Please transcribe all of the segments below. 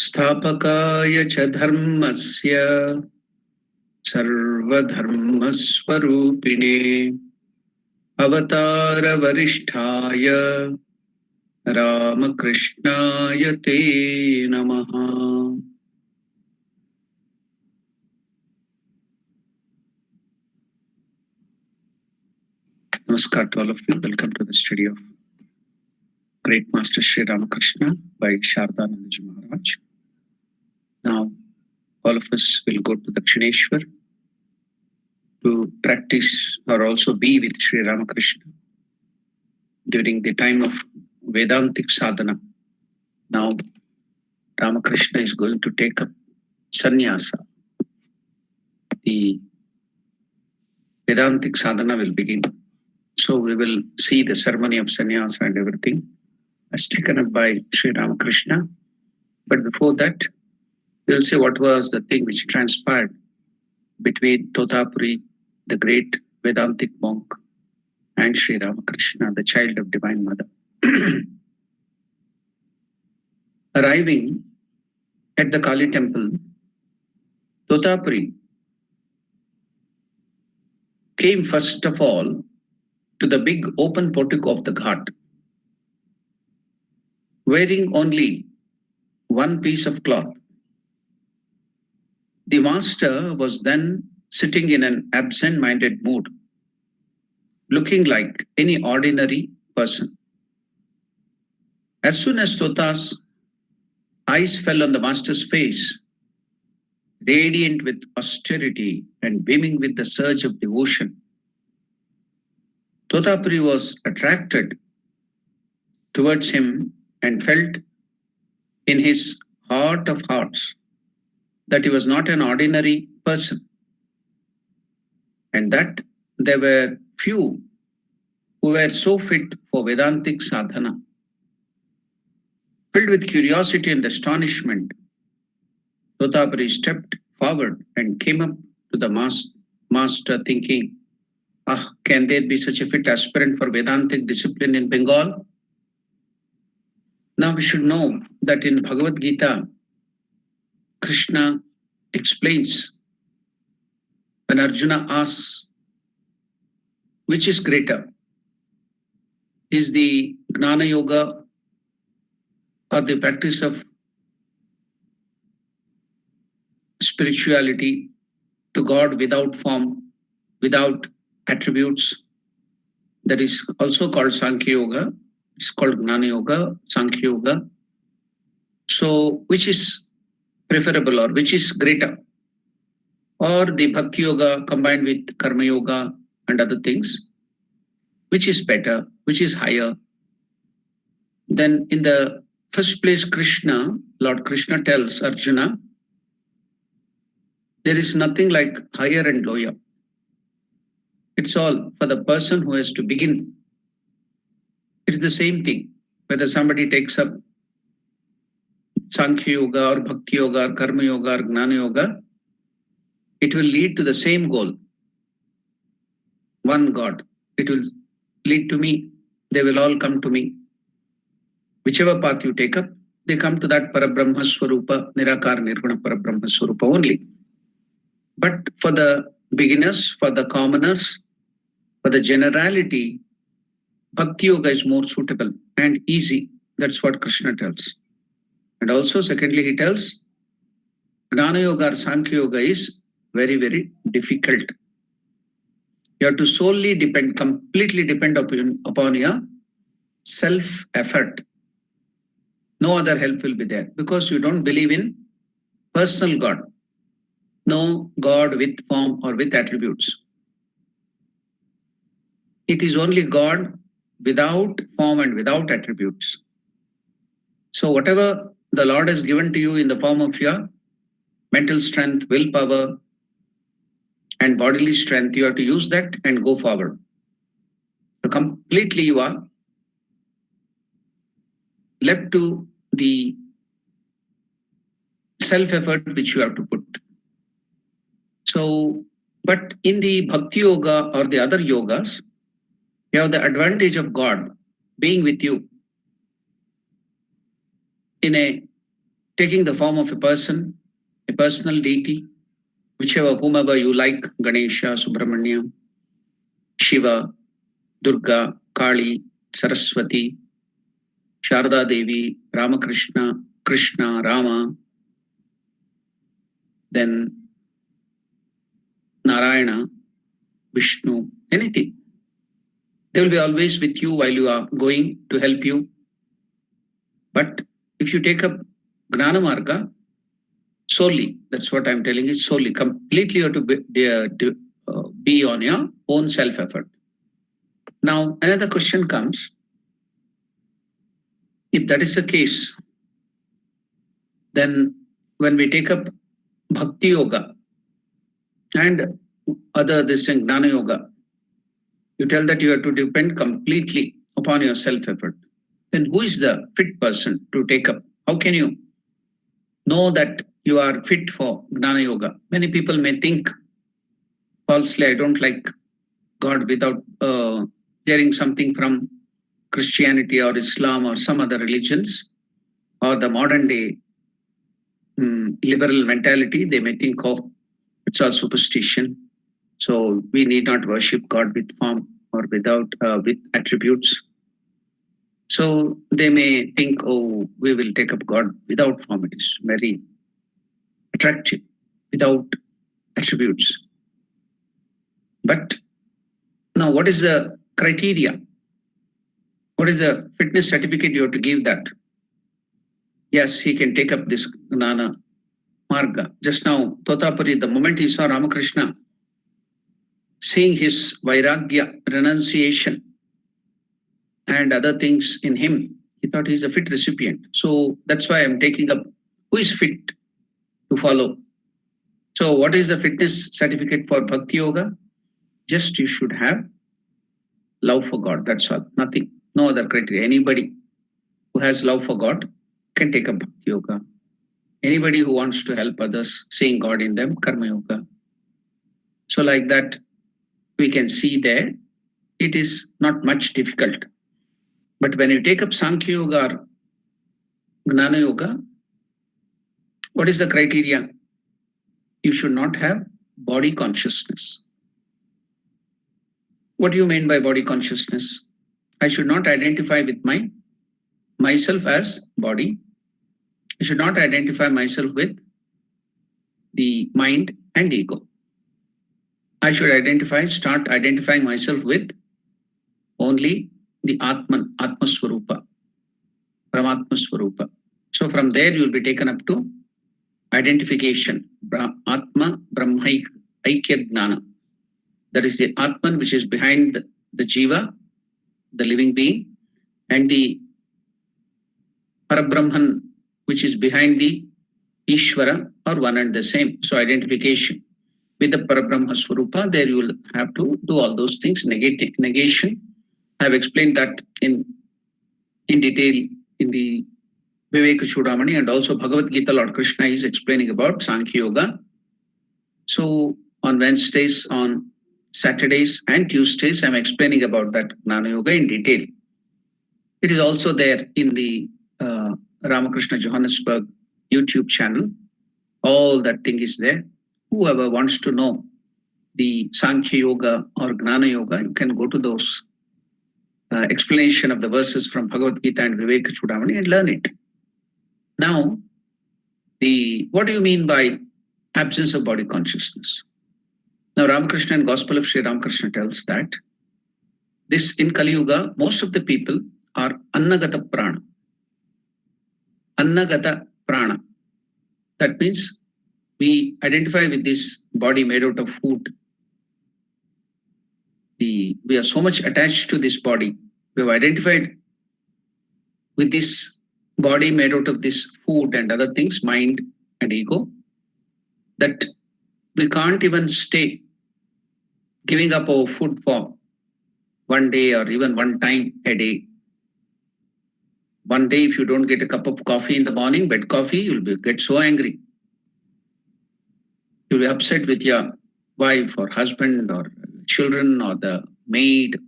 स्थापकाय च धर्मस्य सर्वधर्मस्वरूपिणे अवतारवरिष्ठाय रामकृष्णाय ते नमः। Namaskar to all of you. Welcome to the study of Great Master Sri Ramakrishna by Shardanand Maharaj. Now, all of us will go to Dakshineshwar to practice or also be with Sri Ramakrishna during the time of Vedantic sadhana. Now, Ramakrishna is going to take up sannyasa. The Vedantic sadhana will begin. So we will see the ceremony of sannyas and everything as taken up by Sri Ramakrishna. But before that, we will see what was the thing which transpired between Totapuri, the great Vedantic monk, and Sri Ramakrishna, the child of Divine Mother. Arriving at the Kali temple, Totapuri came first of all to the big open portico of the ghat, wearing only one piece of cloth. The master was then sitting in an absent-minded mood, looking like any ordinary person. As soon as Tota's eyes fell on the master's face, radiant with austerity and beaming with the surge of devotion, Totapuri was attracted towards him and felt in his heart of hearts that he was not an ordinary person, and that there were few who were so fit for Vedantic sadhana. Filled with curiosity and astonishment, Totapuri stepped forward and came up to the master thinking, can there be such a fit aspirant for Vedantic discipline in Bengal? Now we should know that in Bhagavad Gita, Krishna explains when Arjuna asks, which is greater? Is the Gnana Yoga or the practice of spirituality to God without form, without attributes? That is also called Sankhya Yoga. It's called Gnana Yoga, Sankhya Yoga. So which is preferable or which is greater? Or the Bhakti Yoga combined with Karma Yoga and other things? Which is better? Which is higher? Then in the first place, Lord Krishna tells Arjuna, there is nothing like higher and lower. It's all for the person who has to begin. It's the same thing. Whether somebody takes up Sankhya Yoga or Bhakti Yoga or Karma Yoga or Gnana Yoga, it will lead to the same goal. One God. It will lead to me. They will all come to me. Whichever path you take up, they come to that Parabrahma Swarupa, Nirakar Nirguna Parabrahma Swarupa only. But for the beginners, for the commoners, for the generality, Bhakti Yoga is more suitable and easy. That's what Krishna tells. And also, secondly, he tells, Gnana Yoga or Sankhya Yoga is very, very difficult. You have to solely depend, completely depend upon your self-effort. No other help will be there because you don't believe in personal God. No God with form or with attributes. It is only God without form and without attributes. So whatever the Lord has given to you in the form of your mental strength, willpower, and bodily strength, you have to use that and go forward. So completely you are left to the self-effort which you have to put. So, but in the Bhakti Yoga or the other yogas, you have the advantage of God being with you in taking the form of a person, a personal deity, whomever you like, Ganesha, Subramanya, Shiva, Durga, Kali, Saraswati, Sharda Devi, Ramakrishna, Krishna, Rama, then Narayana, Vishnu, anything. They will be always with you while you are going to help you. But if you take up Gnana Marga, solely, that's what I'm telling you, solely, completely you have to be on your own self-effort. Now, another question comes. If that is the case, then when we take up Bhakti Yoga and this Gnana Yoga, You tell that you have to depend completely upon your self-effort. Then who is the fit person to take up? How can you know that you are fit for Gnana Yoga? Many people may think falsely, I don't like God without hearing something from Christianity or Islam or some other religions or the modern day liberal mentality. They may think, oh, it's all superstition. So we need not worship God with form or without with attributes. So they may think, oh, we will take up God without form. It is very attractive, without attributes. But now, what is the criteria? What is the fitness certificate you have to give that? Yes, he can take up this Gnana Marga. Just now, Totapuri, the moment he saw Ramakrishna, seeing his Vairagya, renunciation, and other things in him, he thought he's a fit recipient. So that's why I'm taking up who is fit to follow. So, what is the fitness certificate for Bhakti Yoga? Just you should have love for God. That's all. Nothing. No other criteria. Anybody who has love for God can take up Bhakti Yoga. Anybody who wants to help others, seeing God in them, Karma Yoga. So, like that, we can see there, it is not much difficult. But when you take up Sankhya Yoga or Gnana Yoga, what is the criteria? You should not have body consciousness. What do you mean by body consciousness? I should not identify with myself as body. I should not identify myself with the mind and ego. I should start identifying myself with only the Atman, Atma Swarupa, Paramatma Swarupa. So from there you will be taken up to identification, Atma Brahmaik Aikya Gnana. That is the Atman which is behind the Jiva, the living being, and the Parabrahman which is behind the Ishvara, or one and the same. So identification with the Parabrahma Swarupa, there you will have to do all those things. Negation. I have explained that in detail in the Viveka Chudamani, and also Bhagavad Gita, Lord Krishna is explaining about Sankhya Yoga. So on Wednesdays, on Saturdays and Tuesdays, I'm explaining about that Gnana Yoga in detail. It is also there in the Ramakrishna Johannesburg YouTube channel. All that thing is there. Whoever wants to know the Sankhya Yoga or Gnana Yoga, you can go to those explanation of the verses from Bhagavad Gita and Viveka Chudamani and learn it. Now, what do you mean by absence of body consciousness? Now, Ramakrishna and Gospel of Sri Ramakrishna tells that this in Kali Yuga, most of the people are Annagata Prana. Annagata Prana. That means we identify with this body made out of food. We are so much attached to this body. We have identified with this body made out of this food and other things, mind and ego, that we can't even stay giving up our food for one day or even one time a day. One day, if you don't get a cup of coffee in the morning, bed coffee, you'll get so angry. You'll be upset with your wife or husband or children or the maid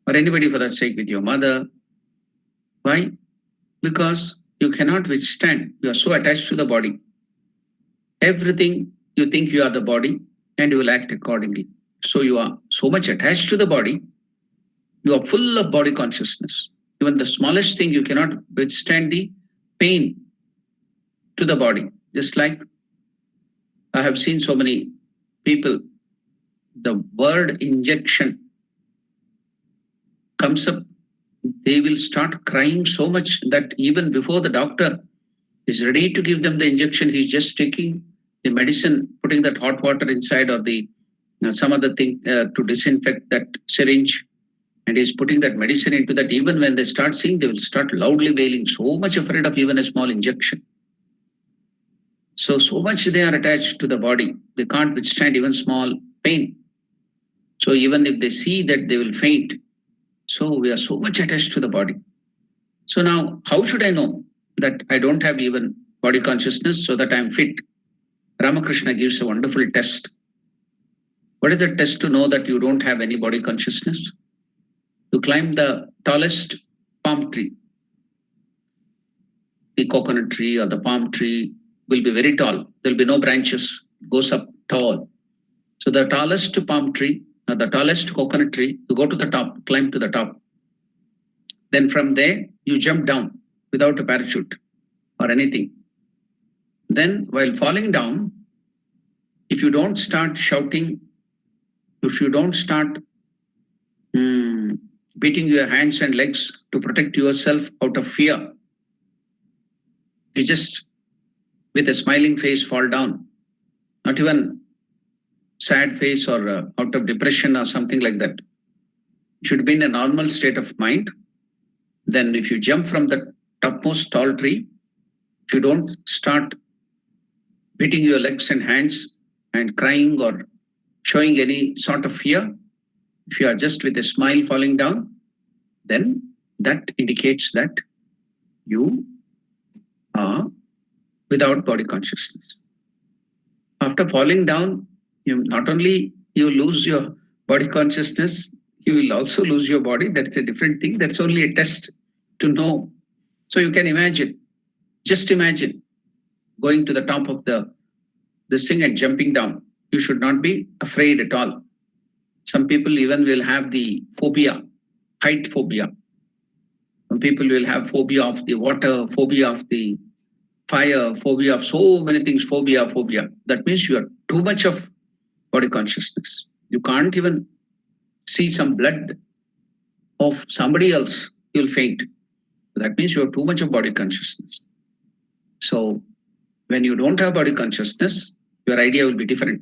or anybody for that sake, with your mother. Why? Because you cannot withstand. You are so attached to the body. Everything you think you are the body and you will act accordingly. So you are so much attached to the body. You are full of body consciousness. Even the smallest thing, you cannot withstand the pain to the body. Just like I have seen so many people, the word injection comes up, they will start crying so much that even before the doctor is ready to give them the injection, he's just taking the medicine, putting that hot water inside or the some other thing to disinfect that syringe, and he's putting that medicine into that. Even when they start seeing, they will start loudly wailing, so much afraid of even a small injection. So much they are attached to the body, they can't withstand even small pain. So even if they see that, they will faint. So we are so much attached to the body. So now, how should I know that I don't have even body consciousness so that I am fit? Ramakrishna gives a wonderful test. What is the test to know that you don't have any body consciousness? You climb the tallest palm tree. The coconut tree or the palm tree will be very tall. There will be no branches. It goes up tall. So the tallest palm tree or the tallest coconut tree, you go to the top, climb to the top. Then from there, you jump down without a parachute or anything. Then while falling down, if you don't start shouting, if you don't start beating your hands and legs to protect yourself out of fear, you just with a smiling face fall down, not even sad face or out of depression or something like that. You should be in a normal state of mind. Then if you jump from the topmost tall tree, if you don't start beating your legs and hands and crying or showing any sort of fear, if you are just with a smile falling down, then that indicates that you are without body consciousness. After falling down, you not only you lose your body consciousness, you will also lose your body. That's a different thing. That's only a test to know. So you can imagine, just imagine going to the top of this thing and jumping down. You should not be afraid at all. Some people even will have the phobia, height phobia. Some people will have phobia of the water, phobia of the fire, phobia of so many things, phobia. That means you are too much of body consciousness. You can't even see some blood of somebody else, you'll faint. That means you have too much of body consciousness. So when you don't have body consciousness, your idea will be different.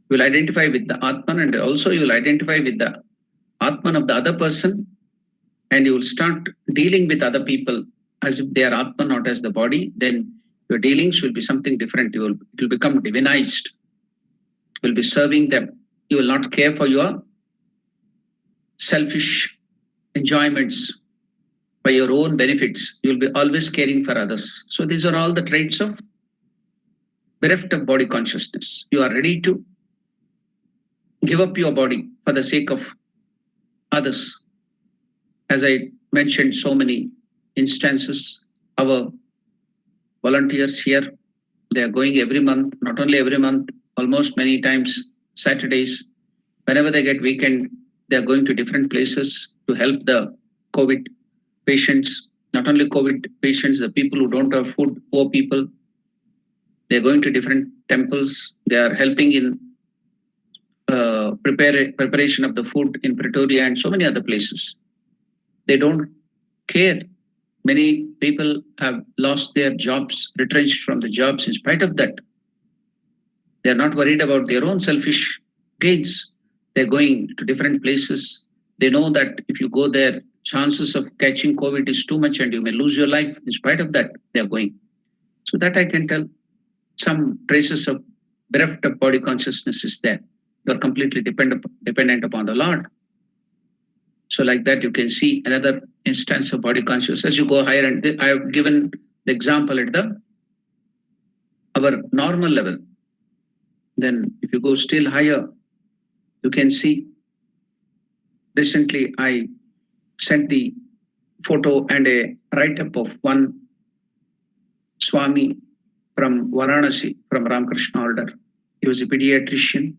You will identify with the Atman, and also you will identify with the Atman of the other person, and you will start dealing with other people as if they are Atman, not as the body. Then your dealings will be something different. It will become divinized. You will be serving them. You will not care for your selfish enjoyments by your own benefits. You will be always caring for others. So these are all the traits of bereft of body consciousness. You are ready to give up your body for the sake of others. As I mentioned, so many instances, our volunteers here, they are going every month, not only every month, almost many times, Saturdays. Whenever they get weekend, they are going to different places to help the COVID patients, not only COVID patients, the people who don't have food, poor people. They're going to different temples. They are helping in preparation of the food in Pretoria and so many other places. They don't care. Many people have lost their jobs, retrenched from the jobs. In spite of that, they're not worried about their own selfish gains. They're going to different places. They know that if you go there, chances of catching COVID is too much and you may lose your life. In spite of that, they're going. So that I can tell some traces of bereft of body consciousness is there. You're completely dependent upon the Lord. So like that, you can see another instance of body consciousness. As you go higher, and I have given the example at our normal level. Then if you go still higher, you can see, recently I sent the photo and a write-up of one Swami from Varanasi, from Ramakrishna order. He was a pediatrician, he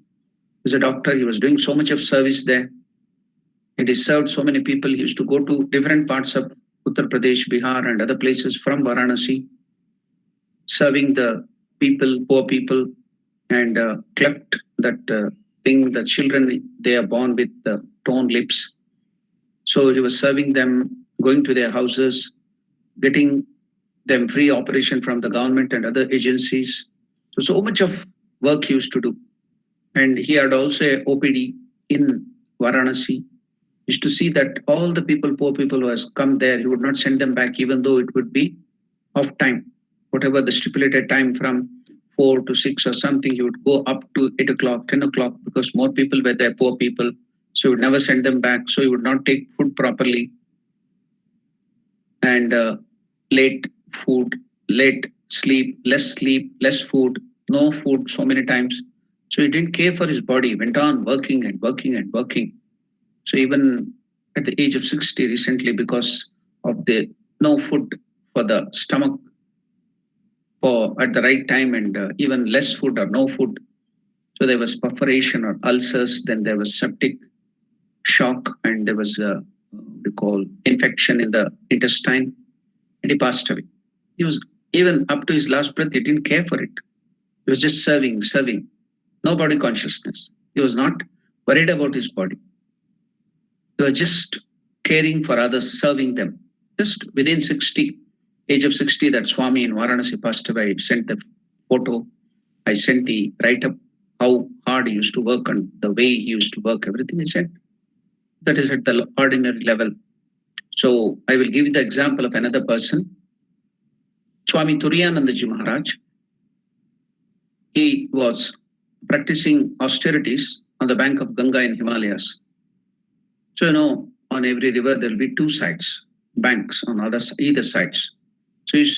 was a doctor, he was doing so much of service there. And he served so many people. He used to go to different parts of Uttar Pradesh, Bihar, and other places from Varanasi, serving the people, poor people, and cleft that thing, the children, they are born with torn lips. So he was serving them, going to their houses, getting them free operation from the government and other agencies. So much of work he used to do. And he had also a OPD in Varanasi. Is to see that all the people, poor people who has come there, he would not send them back, even though it would be off time, whatever the stipulated time from 4 to 6 or something, you would go up to 8 o'clock, 10 o'clock, because more people were there, poor people. So you would never send them back. So you would not take food properly. And late food, late sleep, less food, no food so many times. So he didn't care for his body, he went on working and working and working. So even at the age of 60 recently, because of the no food for the stomach for at the right time, and even less food or no food. So there was perforation or ulcers, then there was septic shock, and there was we call infection in the intestine, and he passed away. He was even up to his last breath, he didn't care for it. He was just serving, no body consciousness. He was not worried about his body. He was just caring for others, serving them. Just within 60, age of 60, that Swami in Varanasi passed away. I sent the photo, I sent the write up, how hard he used to work and the way he used to work, everything I said. That is at the ordinary level. So I will give you the example of another person, Swami Turiyanandaji Maharaj. He was practicing austerities on the bank of Ganga in Himalayas. So, on every river, there will be two sides, banks on either sides. So he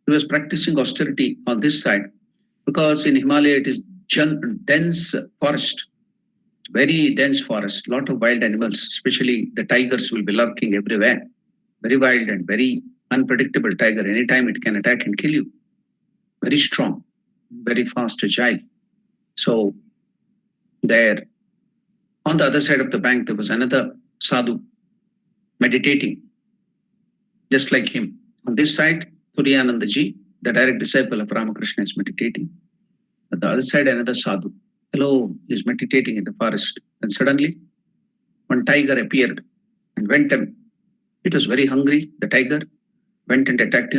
was practicing austerity on this side because in Himalaya, it is dense forest, very dense forest, lot of wild animals, especially the tigers will be lurking everywhere. Very wild and very unpredictable tiger. Anytime it can attack and kill you. Very strong, very fast, agile. So there, on the other side of the bank, there was another sadhu meditating, just like him. On this side, Turiyanandaji, the direct disciple of Ramakrishna, is meditating. On the other side, another sadhu, alone, is meditating in the forest. And suddenly, one tiger appeared and went him. It was very hungry. The tiger went and attacked,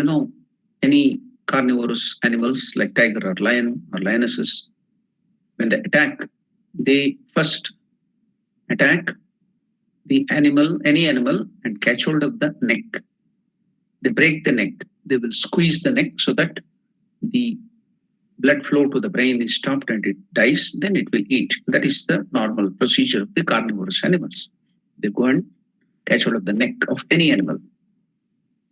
any carnivorous animals like tiger or lion or lionesses. When they attack, they first attack the animal, any animal, and catch hold of the neck. They break the neck. They will squeeze the neck so that the blood flow to the brain is stopped and it dies. Then it will eat. That is the normal procedure of the carnivorous animals. They go and catch hold of the neck of any animal.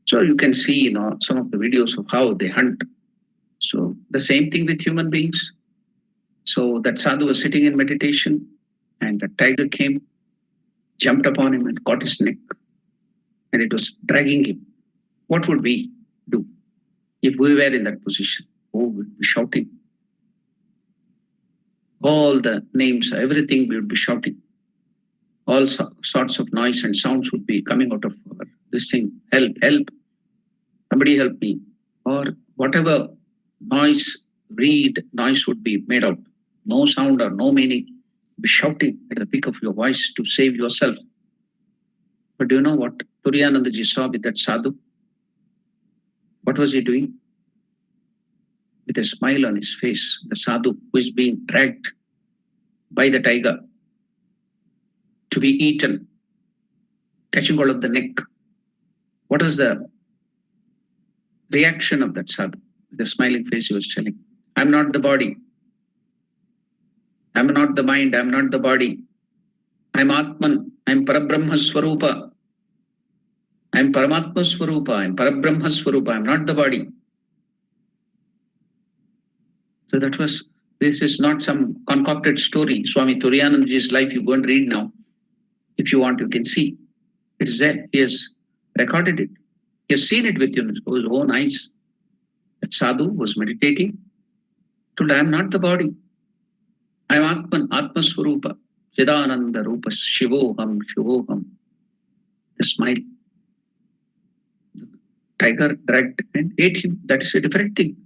So you can see, some of the videos of how they hunt. So the same thing with human beings. So that sadhu was sitting in meditation, and the tiger came, jumped upon him and caught his neck, and it was dragging him. What would we do if we were in that position? Oh, we'd be shouting. All the names, everything we would be shouting. All sorts of noise and sounds would be coming out of this thing. Help, help. Somebody help me. Or whatever noise would be made out. No sound or no meaning. Be shouting at the peak of your voice to save yourself. But do you know what Turiyanandaji saw with that sadhu? What was he doing? With a smile on his face, the sadhu who is being dragged by the tiger to be eaten, catching hold of the neck. What was the reaction of that sadhu? With a smiling face, he was telling, I'm not the body. I'm not the mind. I'm not the body. I'm Atman. I'm Parabrahma Swarupa. I'm Paramatma Swarupa. I'm Parabrahma Swarupa. I'm not the body. So this is not some concocted story. Swami Turiyanandaji's life, you go and read now. If you want, you can see. It is there. He has recorded it. He has seen it with his own eyes. That sadhu was meditating. Told, I am not the body. I am Atman, Atma Swarupa. Chidananda Rupa, Shivoham, Shivoham. The smile. The tiger dragged and ate him. That is a different thing.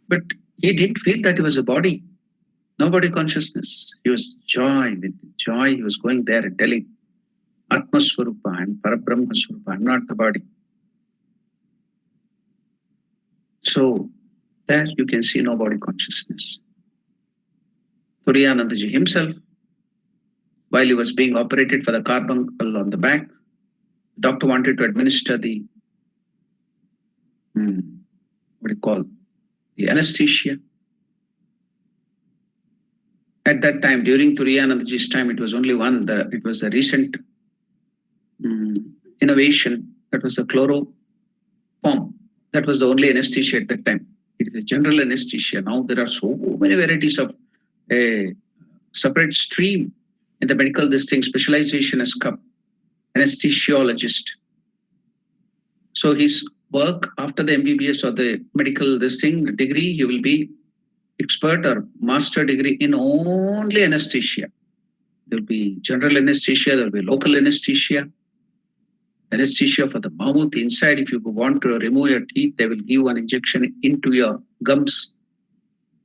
But he didn't feel that he was a body. No body consciousness. He was joy. With joy, he was going there and telling, Atma Swarupa, I am Parabrahma Swarupa. I am not the body. So there you can see no body consciousness. Turiyanandaji himself, while he was being operated for the carbuncle on the back, the doctor wanted to administer the the anesthesia. At that time, during Turiyanandaji's time, it was only one. It was a recent innovation. That was the chloroform. That was the only anesthesia at that time. It is a general anesthesia. Now there are so many varieties of a separate stream in the medical. This thing specialization has come. Anesthesiologist. So his work after the MBBS or the medical degree, he will be expert or master degree in only anesthesia. There will be general anesthesia, there will be local anesthesia, anesthesia for the mouth. Inside, if you want to remove your teeth, they will give one injection into your gums.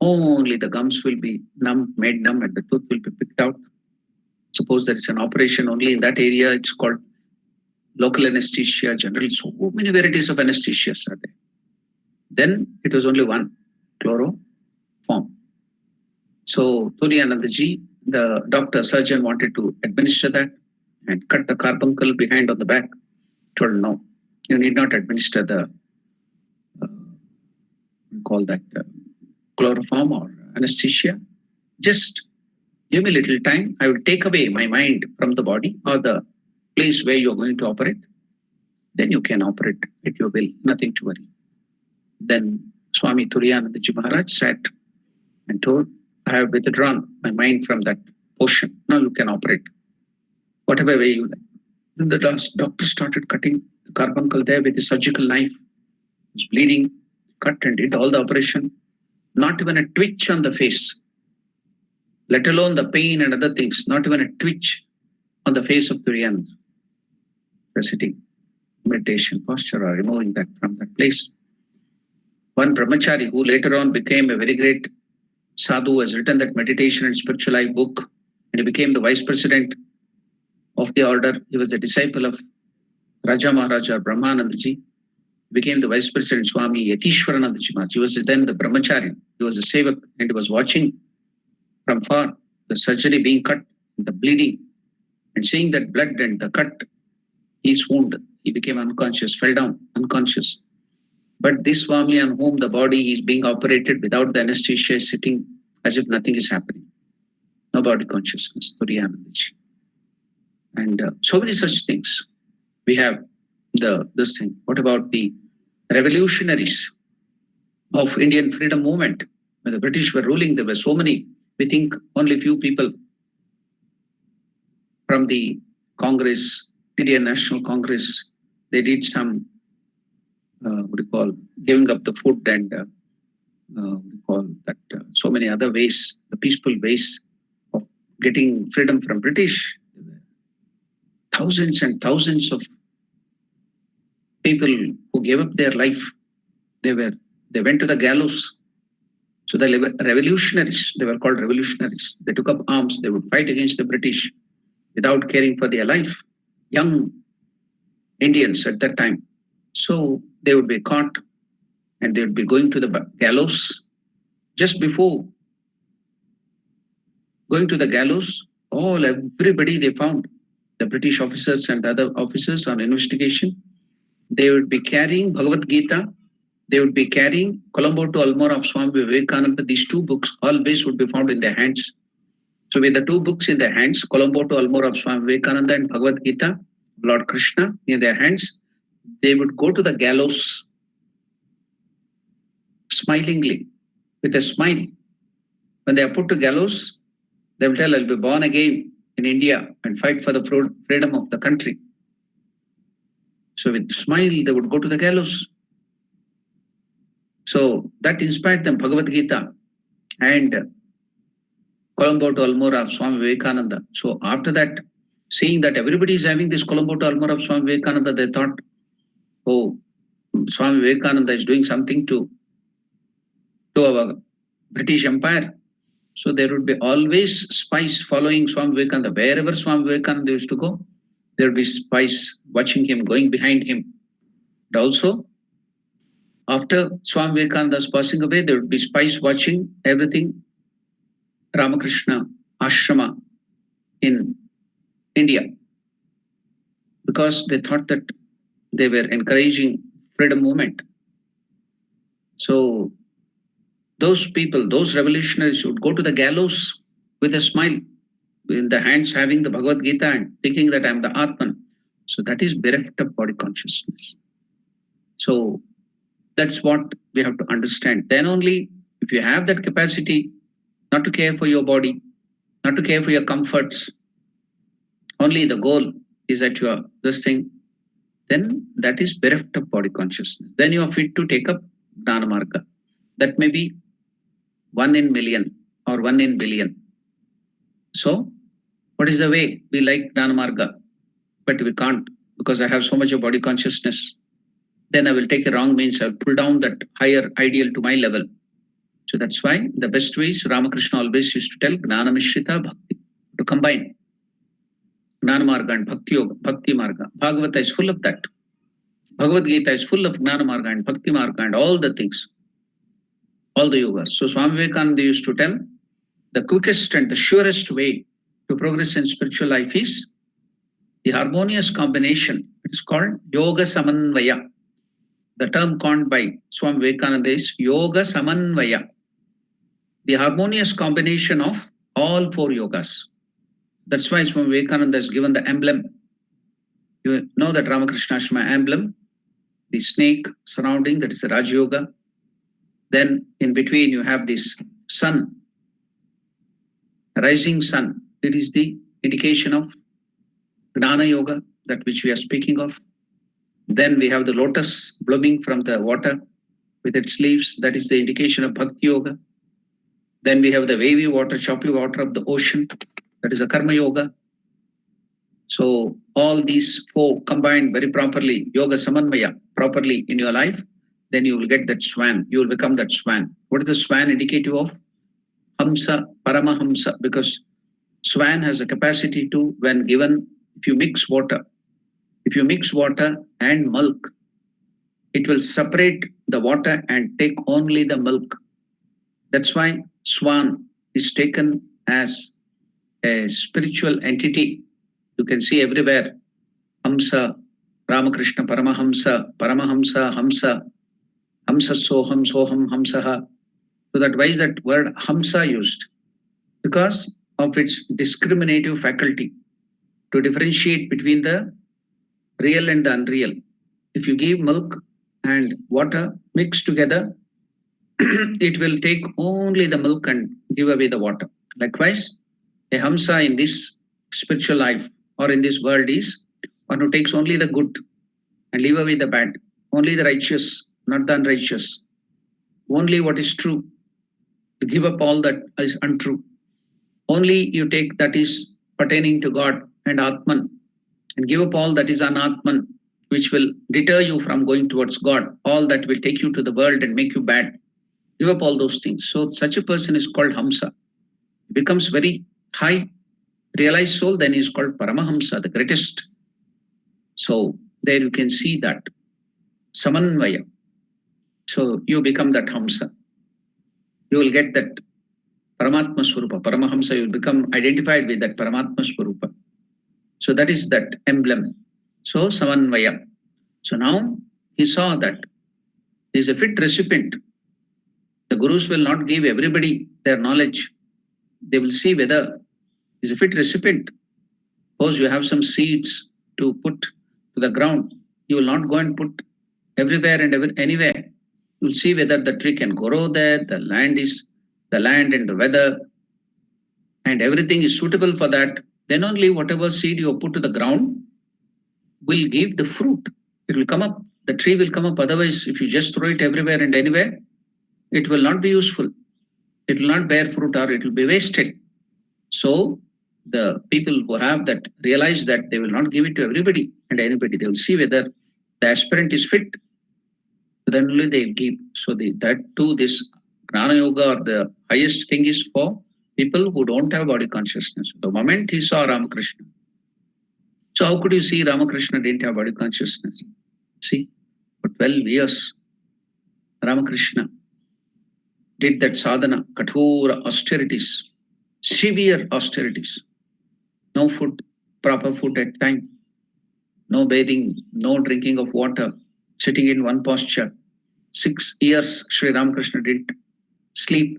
Only the gums will be made numb, and the tooth will be picked out. Suppose there is an operation only in that area, it's called local anesthesia, general. So many varieties of anesthesias are there. Then it was only one, chloroform. So Turiyanandaji, the doctor surgeon, wanted to administer that and cut the carbuncle behind on the back. Told no, you need not administer the chloroform or anesthesia. Just give me a little time. I will take away my mind from the body or the place where you're going to operate. Then you can operate at your will. Nothing to worry. Then Swami Turiyanandaji Maharaj sat and told, I have withdrawn my mind from that portion. Now you can operate whatever way you like. Then the doctor started cutting the carbuncle there with a surgical knife. It was bleeding, cut and did all the operation. Not even a twitch on the face, let alone the pain and other things. Not even a twitch on the face of Turiyanand. The sitting, meditation posture, or removing that from that place. One brahmachari who later on became a very great sadhu has written that meditation and spiritual life book, and he became the vice president of the order. He was a disciple of Raja Maharaja Brahmanandaji. He became the vice president, Swami Yatishwaranandaji Maharaj. He was then the brahmachari. He was a sevak, and he was watching from far the surgery being cut, the bleeding, and seeing that blood and the cut, his wound, he became unconscious, fell down, unconscious. But this Swami on whom the body is being operated without the anesthesia is sitting as if nothing is happening. No body consciousness, Turiyanandaji. And so many such things. We have this thing. What about the revolutionaries of Indian freedom movement? When the British were ruling, there were so many. We think only few people from the Congress, Indian National Congress, they did some, giving up the food and so many other ways, the peaceful ways of getting freedom from British. Thousands and thousands of people who gave up their life, they went to the gallows. So the revolutionaries, they were called revolutionaries. They took up arms. They would fight against the British without caring for their life. Young Indians at that time. So they would be caught and they would be going to the gallows. Just before going to the gallows, everybody they found, the British officers and the other officers on investigation, they would be carrying Bhagavad Gita. They would be carrying Colombo to Almora of Swami Vivekananda. These two books always would be found in their hands. So with the two books in their hands, Colombo to Almora of Swami Vivekananda and Bhagavad Gita, Lord Krishna in their hands, they would go to the gallows smilingly, with a smile. When they are put to gallows, they will tell, I'll be born again in India and fight for the freedom of the country. So with smile, they would go to the gallows. So that inspired them, Bhagavad Gita and Colombo to Almora of Swami Vivekananda. So after that, seeing that everybody is having this Colombo to Almora of Swami Vivekananda, they thought, oh, Swami Vivekananda is doing something to our British Empire. So there would be always spies following Swami Vivekananda. Wherever Swami Vivekananda used to go, there would be spies watching him, going behind him. And also, after Swami Vivekananda's passing away, there would be spies watching everything, Ramakrishna Ashrama in India, because they thought that they were encouraging freedom movement. So those people, those revolutionaries would go to the gallows with a smile, in the hands having the Bhagavad Gita and thinking that I am the Atman. So that is bereft of body consciousness. So that's what we have to understand. Then only, if you have that capacity not to care for your body, not to care for your comforts, only the goal is that you are this thing, then that is bereft of body consciousness. Then you are fit to take up Jnana Marga. That may be 1 in million or 1 in billion. So, what is the way? We like Jnana Marga, but we can't because I have so much of body consciousness. Then I will take a wrong means, I'll pull down that higher ideal to my level. So that's why the best way is Ramakrishna always used to tell Gnana Mishrita Bhakti, to combine Gnana Marga and Bhakti Yoga, Bhakti Marga. Bhagavata is full of that. Bhagavad Gita is full of Gnana Marga and Bhakti Marga and all the things, all the yogas. So Swami Vivekananda used to tell the quickest and the surest way to progress in spiritual life is the harmonious combination. It is called Yoga Samanvaya. The term coined by Swami Vivekananda is Yoga Samanvaya, the harmonious combination of all 4 yogas. That's why Swami Vivekananda has given the emblem. You know that Ramakrishna Ashrama emblem, the snake surrounding, that is the Raj Yoga. Then in between you have this sun, rising sun. It is the indication of Gnana Yoga, that which we are speaking of. Then we have the lotus blooming from the water with its leaves. That is the indication of Bhakti Yoga. Then we have the wavy water, choppy water of the ocean. That is a Karma Yoga. So all these 4 combined very properly, Yoga Samanvaya, properly in your life, then you will get that swan. You will become that swan. What is the swan indicative of? Hamsa, Paramahamsa, because swan has a capacity to, when given, if you mix water and milk, it will separate the water and take only the milk. That's why swan is taken as a spiritual entity. You can see everywhere, Hamsa, Ramakrishna Paramahamsa, Paramahamsa, Hamsa, Hamsa Soham, Soham Hamsaha. So that why is that word Hamsa used? Because of its discriminative faculty to differentiate between the real and the unreal. If you give milk and water mixed together, it will take only the milk and give away the water. Likewise, a Hamsa in this spiritual life or in this world is one who takes only the good and leave away the bad, only the righteous, not the unrighteous, only what is true, to give up all that is untrue. Only you take that is pertaining to God and Atman, and give up all that is anatman, which will deter you from going towards God, all that will take you to the world and make you bad. Give up all those things. So such a person is called Hamsa. Becomes very high, realized soul, then is called Paramahamsa, the greatest. So there you can see that Samanvaya. So you become that Hamsa. You will get that Paramatma Swarupa, Paramahamsa, you will become identified with that Paramatma Swarupa. So that is that emblem. So Samanvaya. So now he saw that he is a fit recipient. The gurus will not give everybody their knowledge. They will see whether he is a fit recipient. Suppose you have some seeds to put to the ground. You will not go and put everywhere and anywhere. You will see whether the tree can grow there, the land and the weather, and everything is suitable for that. Then only whatever seed you put to the ground will give the fruit. It will come up. The tree will come up. Otherwise, if you just throw it everywhere and anywhere, it will not be useful. It will not bear fruit or it will be wasted. So the people who have that realize that they will not give it to everybody and anybody. They will see whether the aspirant is fit. Then only they give. So that too, this Gnana Yoga or the highest thing is for people who don't have body consciousness. The moment he saw Ramakrishna. So how could you see Ramakrishna didn't have body consciousness? See, for 12 years, Ramakrishna did that sadhana, kathura austerities, severe austerities. No food, proper food at time, no bathing, no drinking of water, sitting in one posture. 6 years Sri Ramakrishna didn't sleep.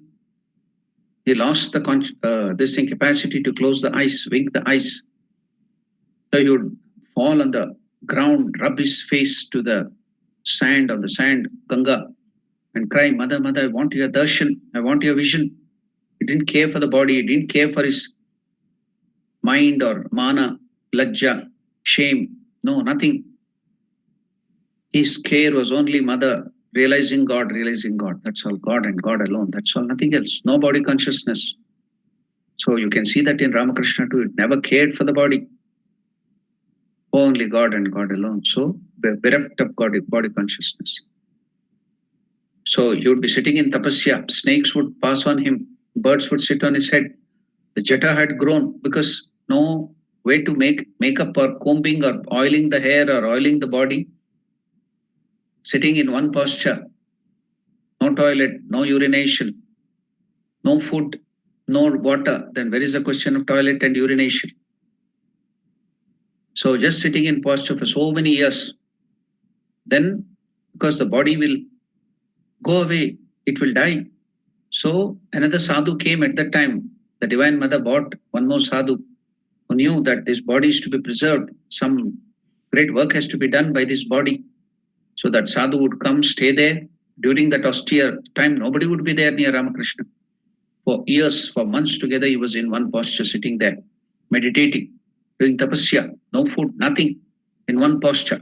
he lost this thing capacity to close the eyes, wink the eyes. So he would fall on the ground, rub his face to the sand, on the sand, Ganga, and cry, Mother, Mother, I want your darshan, I want your vision. He didn't care for the body, he didn't care for his mind or mana, lajja, shame. No, nothing. His care was only Mother, realizing God, realizing God. That's all. God and God alone. That's all. Nothing else. No body consciousness. So you can see that in Ramakrishna too. It never cared for the body. Only God and God alone. So bereft of body consciousness. So he would be sitting in tapasya. Snakes would pass on him. Birds would sit on his head. The jata had grown because no way to make makeup or combing or oiling the hair or oiling the body. Sitting in one posture. No toilet, no urination, no food, no water. Then where is the question of toilet and urination? So just sitting in posture for so many years. Then because the body will go away, it will die. So another sadhu came at that time. The Divine Mother brought one more sadhu who knew that this body is to be preserved. Some great work has to be done by this body. So that sadhu would come, stay there. During that austere time, nobody would be there near Ramakrishna. For years, for months together, he was in one posture, sitting there, meditating, doing tapasya, no food, nothing, in one posture.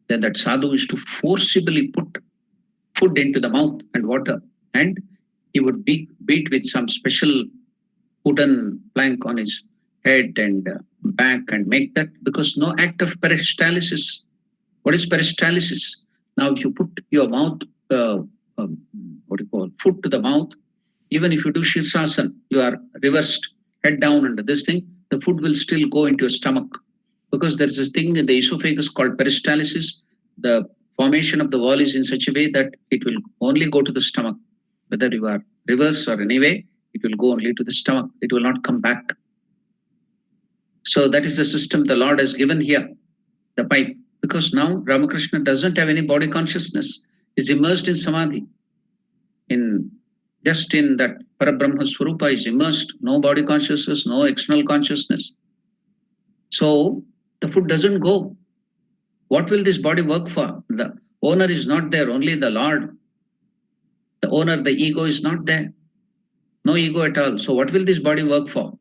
Then that sadhu is to forcibly put food into the mouth and water, and he would beat with some special wooden plank on his head and back and make that, because no act of peristalsis. What is peristalsis? Now, if you put your mouth, food to the mouth, even if you do Shirshasana, you are reversed, head down under this thing, the food will still go into your stomach. Because there is this thing in the esophagus called peristalsis. The formation of the wall is in such a way that it will only go to the stomach. Whether you are reverse or anyway, it will go only to the stomach. It will not come back. So that is the system the Lord has given here, the pipe. Because now Ramakrishna doesn't have any body consciousness. He's immersed in samadhi. Just in that Parabrahma Swarupa is immersed, no body consciousness, no external consciousness. So the food doesn't go. What will this body work for? The owner is not there, only the Lord. The owner, the ego is not there. No ego at all. So what will this body work for?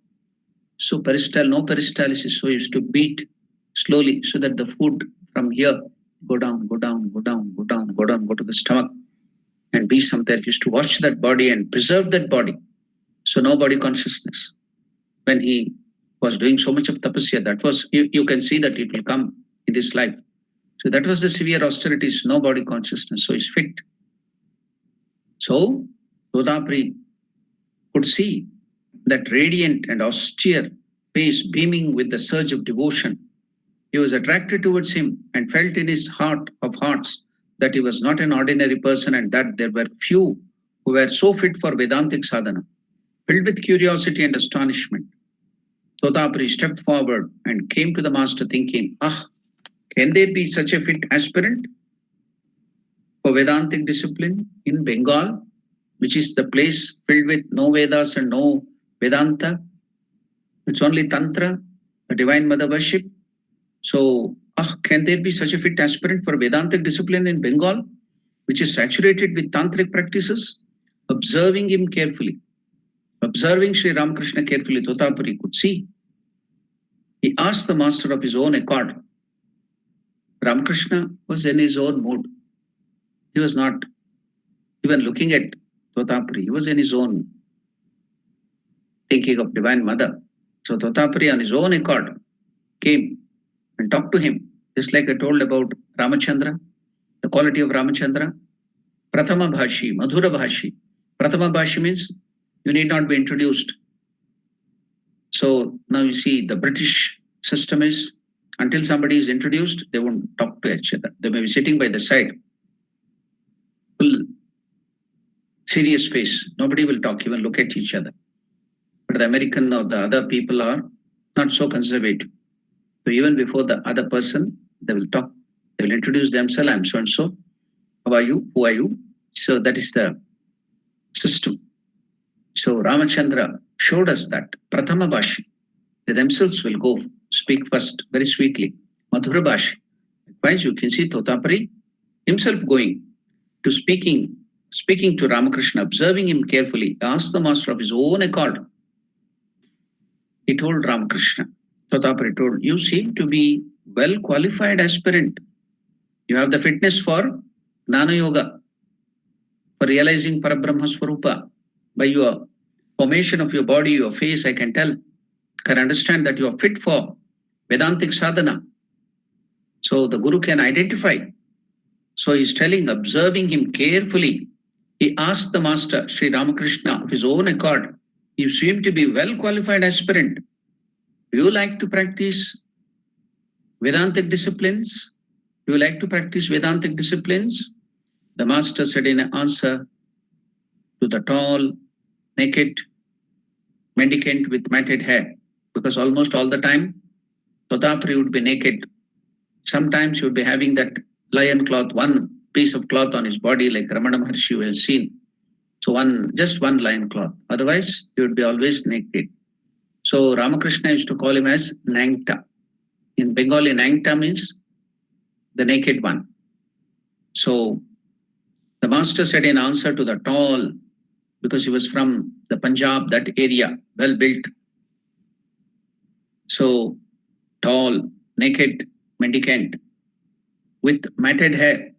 So no peristalsis. So you used to beat slowly so that the food from here go down, go down, go down, go down, go down, go to the stomach. And be somewhere used to watch that body and preserve that body. So no body consciousness. When he was doing so much of tapasya, that was, you can see that it will come in this life. So that was the severe austerities, no body consciousness. So he's fit. So Totapari could see that radiant and austere face beaming with the surge of devotion. He was attracted towards him and felt in his heart of hearts that he was not an ordinary person and that there were few who were so fit for Vedantic sadhana. Filled with curiosity and astonishment, Totapari stepped forward and came to the master thinking, can there be such a fit aspirant for Vedantic discipline in Bengal, which is the place filled with no Vedas and no Vedanta? It's only Tantra, the Divine Mother worship. So, can there be such a fit aspirant for Vedantic discipline in Bengal, which is saturated with tantric practices? Observing him carefully, observing Sri Ramakrishna carefully, Totapari could see. He asked the master of his own accord. Ramakrishna was in his own mood. He was not even looking at Totapari. He was in his own thinking of Divine Mother. So Totapari on his own accord came and talked to him. Just like I told about Ramachandra, the quality of Ramachandra. Prathama Bhashi, Madhura Bhashi. Prathama Bhashi means you need not be introduced. So now you see the British system is, until somebody is introduced, they won't talk to each other. They may be sitting by the side. Full serious face. Nobody will talk, even look at each other. But the American or the other people are not so conservative. So even before the other person, they will talk. They will introduce themselves. I'm so and so. How are you? Who are you? So that is the system. So Ramachandra showed us that Prathama Bhashi, they themselves will go speak first very sweetly. Madhura Bhashi. Likewise, you can see Totapari himself going to speaking to Ramakrishna, observing him carefully, asked the master of his own accord. He told Ramakrishna, Totapari told, you seem to be well qualified aspirant. You have the fitness for Jnana Yoga, for realizing Parabrahma Swarupa. By your formation of your body, your face, I can understand that you are fit for Vedantic sadhana. So the Guru can identify. So he's telling, observing him carefully, he asked the master, Sri Ramakrishna, of his own accord, you seem to be well qualified aspirant. Do you like to practice Vedantic disciplines? Do you like to practice Vedantic disciplines? The master said in answer to the tall, naked mendicant with matted hair, because almost all the time Totapari would be naked. Sometimes he would be having that lion cloth, one piece of cloth on his body, like Ramana Maharshi has seen. So just one lion cloth. Otherwise, he would be always naked. So Ramakrishna used to call him as Nangta. In Bengali, Nangta means the naked one. So the master said in answer to the tall, because he was from the Punjab, that area, well built. So tall, naked, mendicant with matted hair.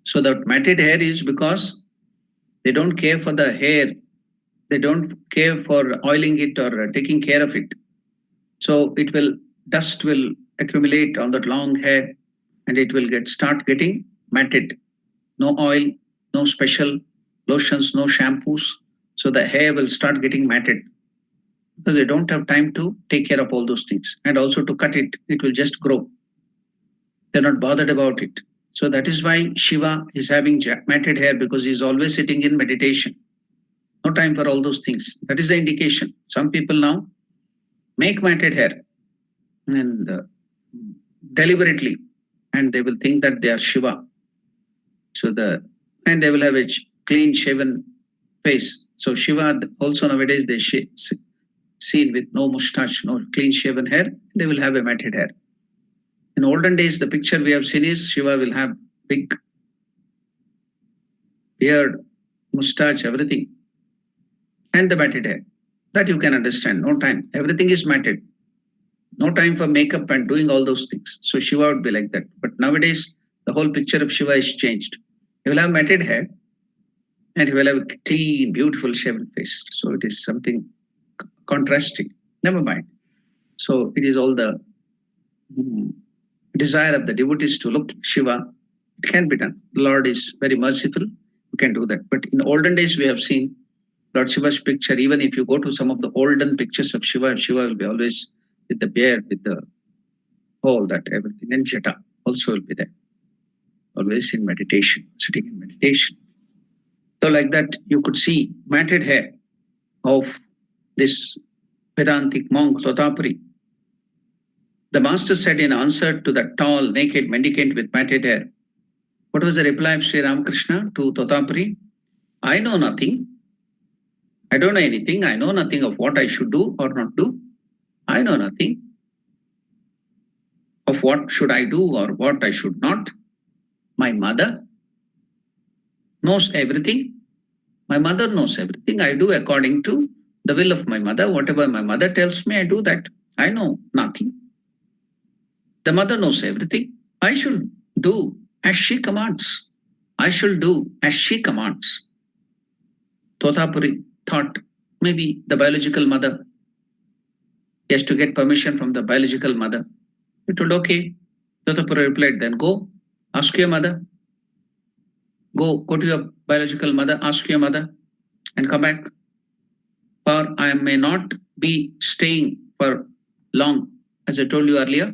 So that matted hair is because they don't care for the hair. They don't care for oiling it or taking care of it. So dust will accumulate on that long hair and it will start getting matted. No oil, no special lotions, no shampoos. So the hair will start getting matted because they don't have time to take care of all those things. And also to cut it, it will just grow. They're not bothered about it. So that is why Shiva is having matted hair, because he's always sitting in meditation. No time for all those things. That is the indication. Some people now make matted hair and deliberately, and they will think that they are Shiva. And they will have a clean shaven face. So Shiva also nowadays they seen with no mustache, no clean shaven hair. They will have a matted hair. In olden days, the picture we have seen is Shiva will have big beard, mustache, everything, and the matted hair. That you can understand. No time. Everything is matted. No time for makeup and doing all those things. So Shiva would be like that. But nowadays, the whole picture of Shiva is changed. He will have matted hair and he will have a clean, beautiful shaven face. So it is something contrasting. Never mind. So it is all the desire of the devotees to look Shiva. It can be done. The Lord is very merciful. You can do that. But in olden days, we have seen Lord Shiva's picture. Even if you go to some of the olden pictures of Shiva, Shiva will be always with the beard, with the all that, everything. And Jata also will be there. Always in meditation, sitting in meditation. So like that, you could see matted hair of this Vedantic monk, Totapari. The master said in answer to the tall, naked mendicant with matted hair, what was the reply of Sri Ramakrishna to Totapari? I know nothing. I don't know anything. I know nothing of what I should do or not do. I know nothing of what should I do or what I should not. My mother knows everything. My mother knows everything. I do according to the will of my mother. Whatever my mother tells me, I do that. I know nothing. The mother knows everything. I should do as she commands. I shall do as she commands. Totapuri thought maybe the biological mother. He has to get permission from the biological mother. He told, okay. Totapuri replied, then go, ask your mother. Go to your biological mother, ask your mother, and come back. For I may not be staying for long. As I told you earlier,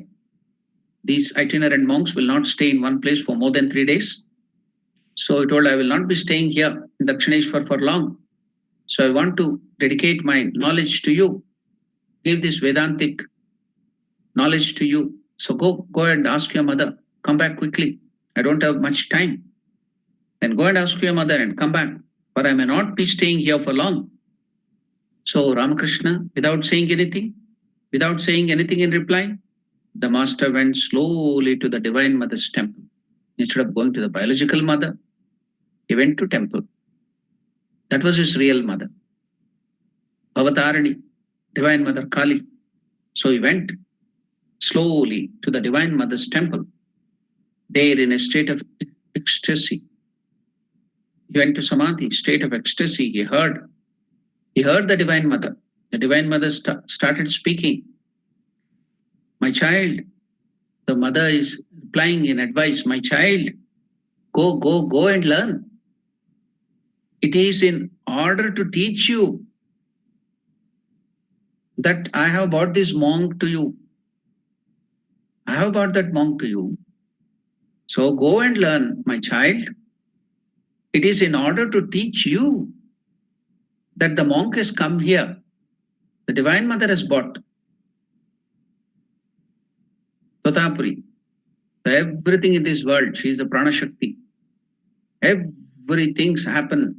these itinerant monks will not stay in one place for more than 3 days. So he told, I will not be staying here in Dakshineshwar for long. So I want to dedicate my knowledge to you, give this Vedantic knowledge to you. So go and ask your mother, come back quickly. I don't have much time. Then go and ask your mother and come back, for I may not be staying here for long. So Ramakrishna, without saying anything in reply, the master went slowly to the Divine Mother's temple. Instead of going to the biological mother, he went to temple. That was his real mother, Avatarani, Divine Mother Kali. So he went slowly to the Divine Mother's temple. There, in a state of ecstasy, he went to Samadhi, state of ecstasy. He heard the Divine Mother. The Divine Mother started speaking. My child, the mother is replying in advice. My child, go and learn. It is in order to teach you that I have brought this monk to you. I have brought that monk to you. So go and learn, my child. It is in order to teach you that the monk has come here. The Divine Mother has brought Totapuri. Everything in this world, she is the Prana Shakti. Everything happens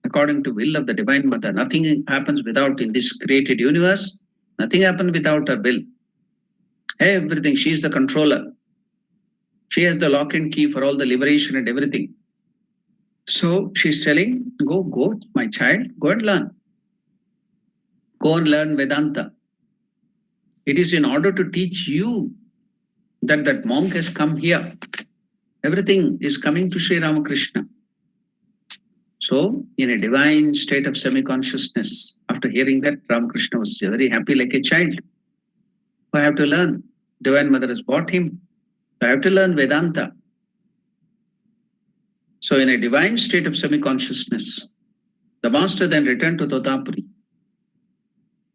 according to will of the Divine Mother. Nothing happens without in this created universe. Nothing happens without her will. Everything, she is the controller. She has the lock and key for all the liberation and everything. So she's telling, go, my child, go and learn. Go and learn Vedanta. It is in order to teach you that monk has come here. Everything is coming to Sri Ramakrishna. So, in a divine state of semi-consciousness, after hearing that, Ramakrishna was very happy like a child. I have to learn. Divine Mother has brought him. I have to learn Vedanta. So, in a divine state of semi-consciousness, the master then returned to Totapuri,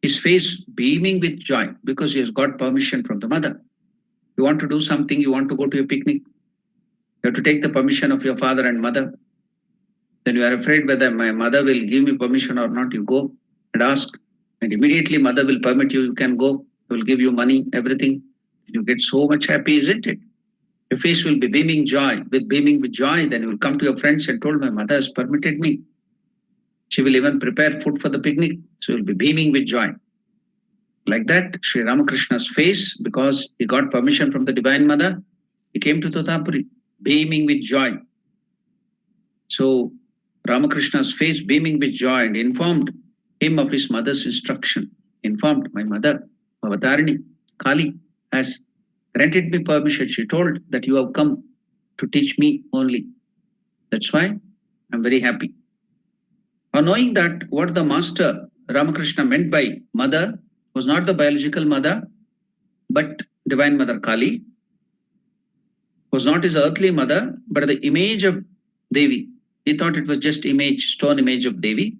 his face beaming with joy because he has got permission from the mother. You want to do something, you want to go to a picnic, you have to take the permission of your father and mother. Then you are afraid whether my mother will give me permission or not. You go and ask, and immediately mother will permit you. You can go. He will give you money, everything. You get so much happy, isn't it? Your face will be beaming with joy. Then you will come to your friends and told, my mother has permitted me. She will even prepare food for the picnic. So you will be beaming with joy. Like that, Sri Ramakrishna's face, because he got permission from the Divine Mother, he came to Totapuri, beaming with joy. So Ramakrishna's face beaming with joy and informed him of his mother's instruction. Informed, my mother, Avatarani, Kali, has granted me permission. She told that you have come to teach me only. That's why I'm very happy. Now, knowing that what the master Ramakrishna meant by mother was not the biological mother, but Divine Mother Kali, was not his earthly mother, but the image of Devi. He thought it was just stone image of Devi.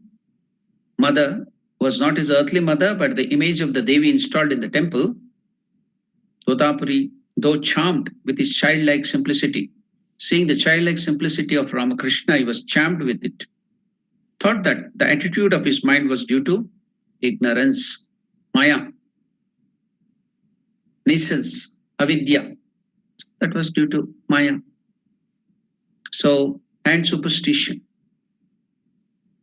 Mother was not his earthly mother, but the image of the Devi installed in the temple. Totapuri, though charmed with his childlike simplicity, seeing the childlike simplicity of Ramakrishna, he was charmed with it. Thought that the attitude of his mind was due to ignorance, Maya, nescience, avidya. That was due to Maya. So, and superstition.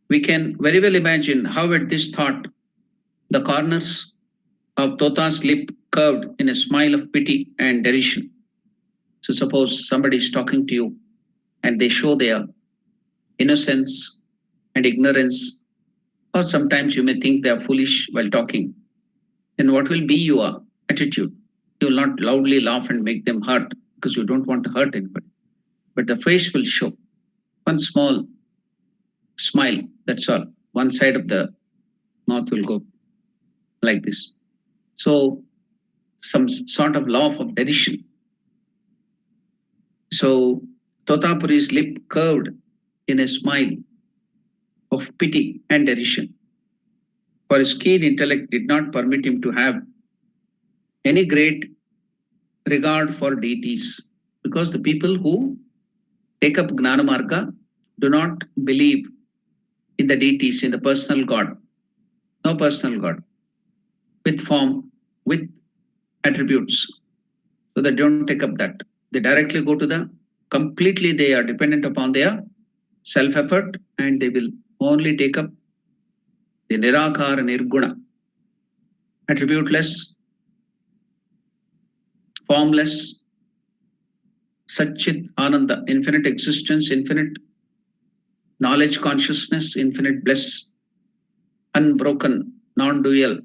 We can very well imagine how at this thought, the corners of Tota's lip curved in a smile of pity and derision. So suppose somebody is talking to you and they show their innocence and ignorance, or sometimes you may think they are foolish while talking. Then what will be your attitude? You will not loudly laugh and make them hurt because you don't want to hurt anybody. But the face will show one small smile, that's all. One side of the mouth will go like this. So some sort of laugh of derision. So Totapuri's lip curved in a smile of pity and derision. For his keen intellect did not permit him to have any great regard for deities, because the people who take up Gnana Marga do not believe in the deities, in the personal God. No personal God with form, with attributes. So they don't take up that. They directly go to the completely, they are dependent upon their self effort and they will only take up the Nirakara Nirguna, attributeless, formless, Satchit Ananda, infinite existence, infinite knowledge consciousness, infinite bliss, unbroken, non-dual,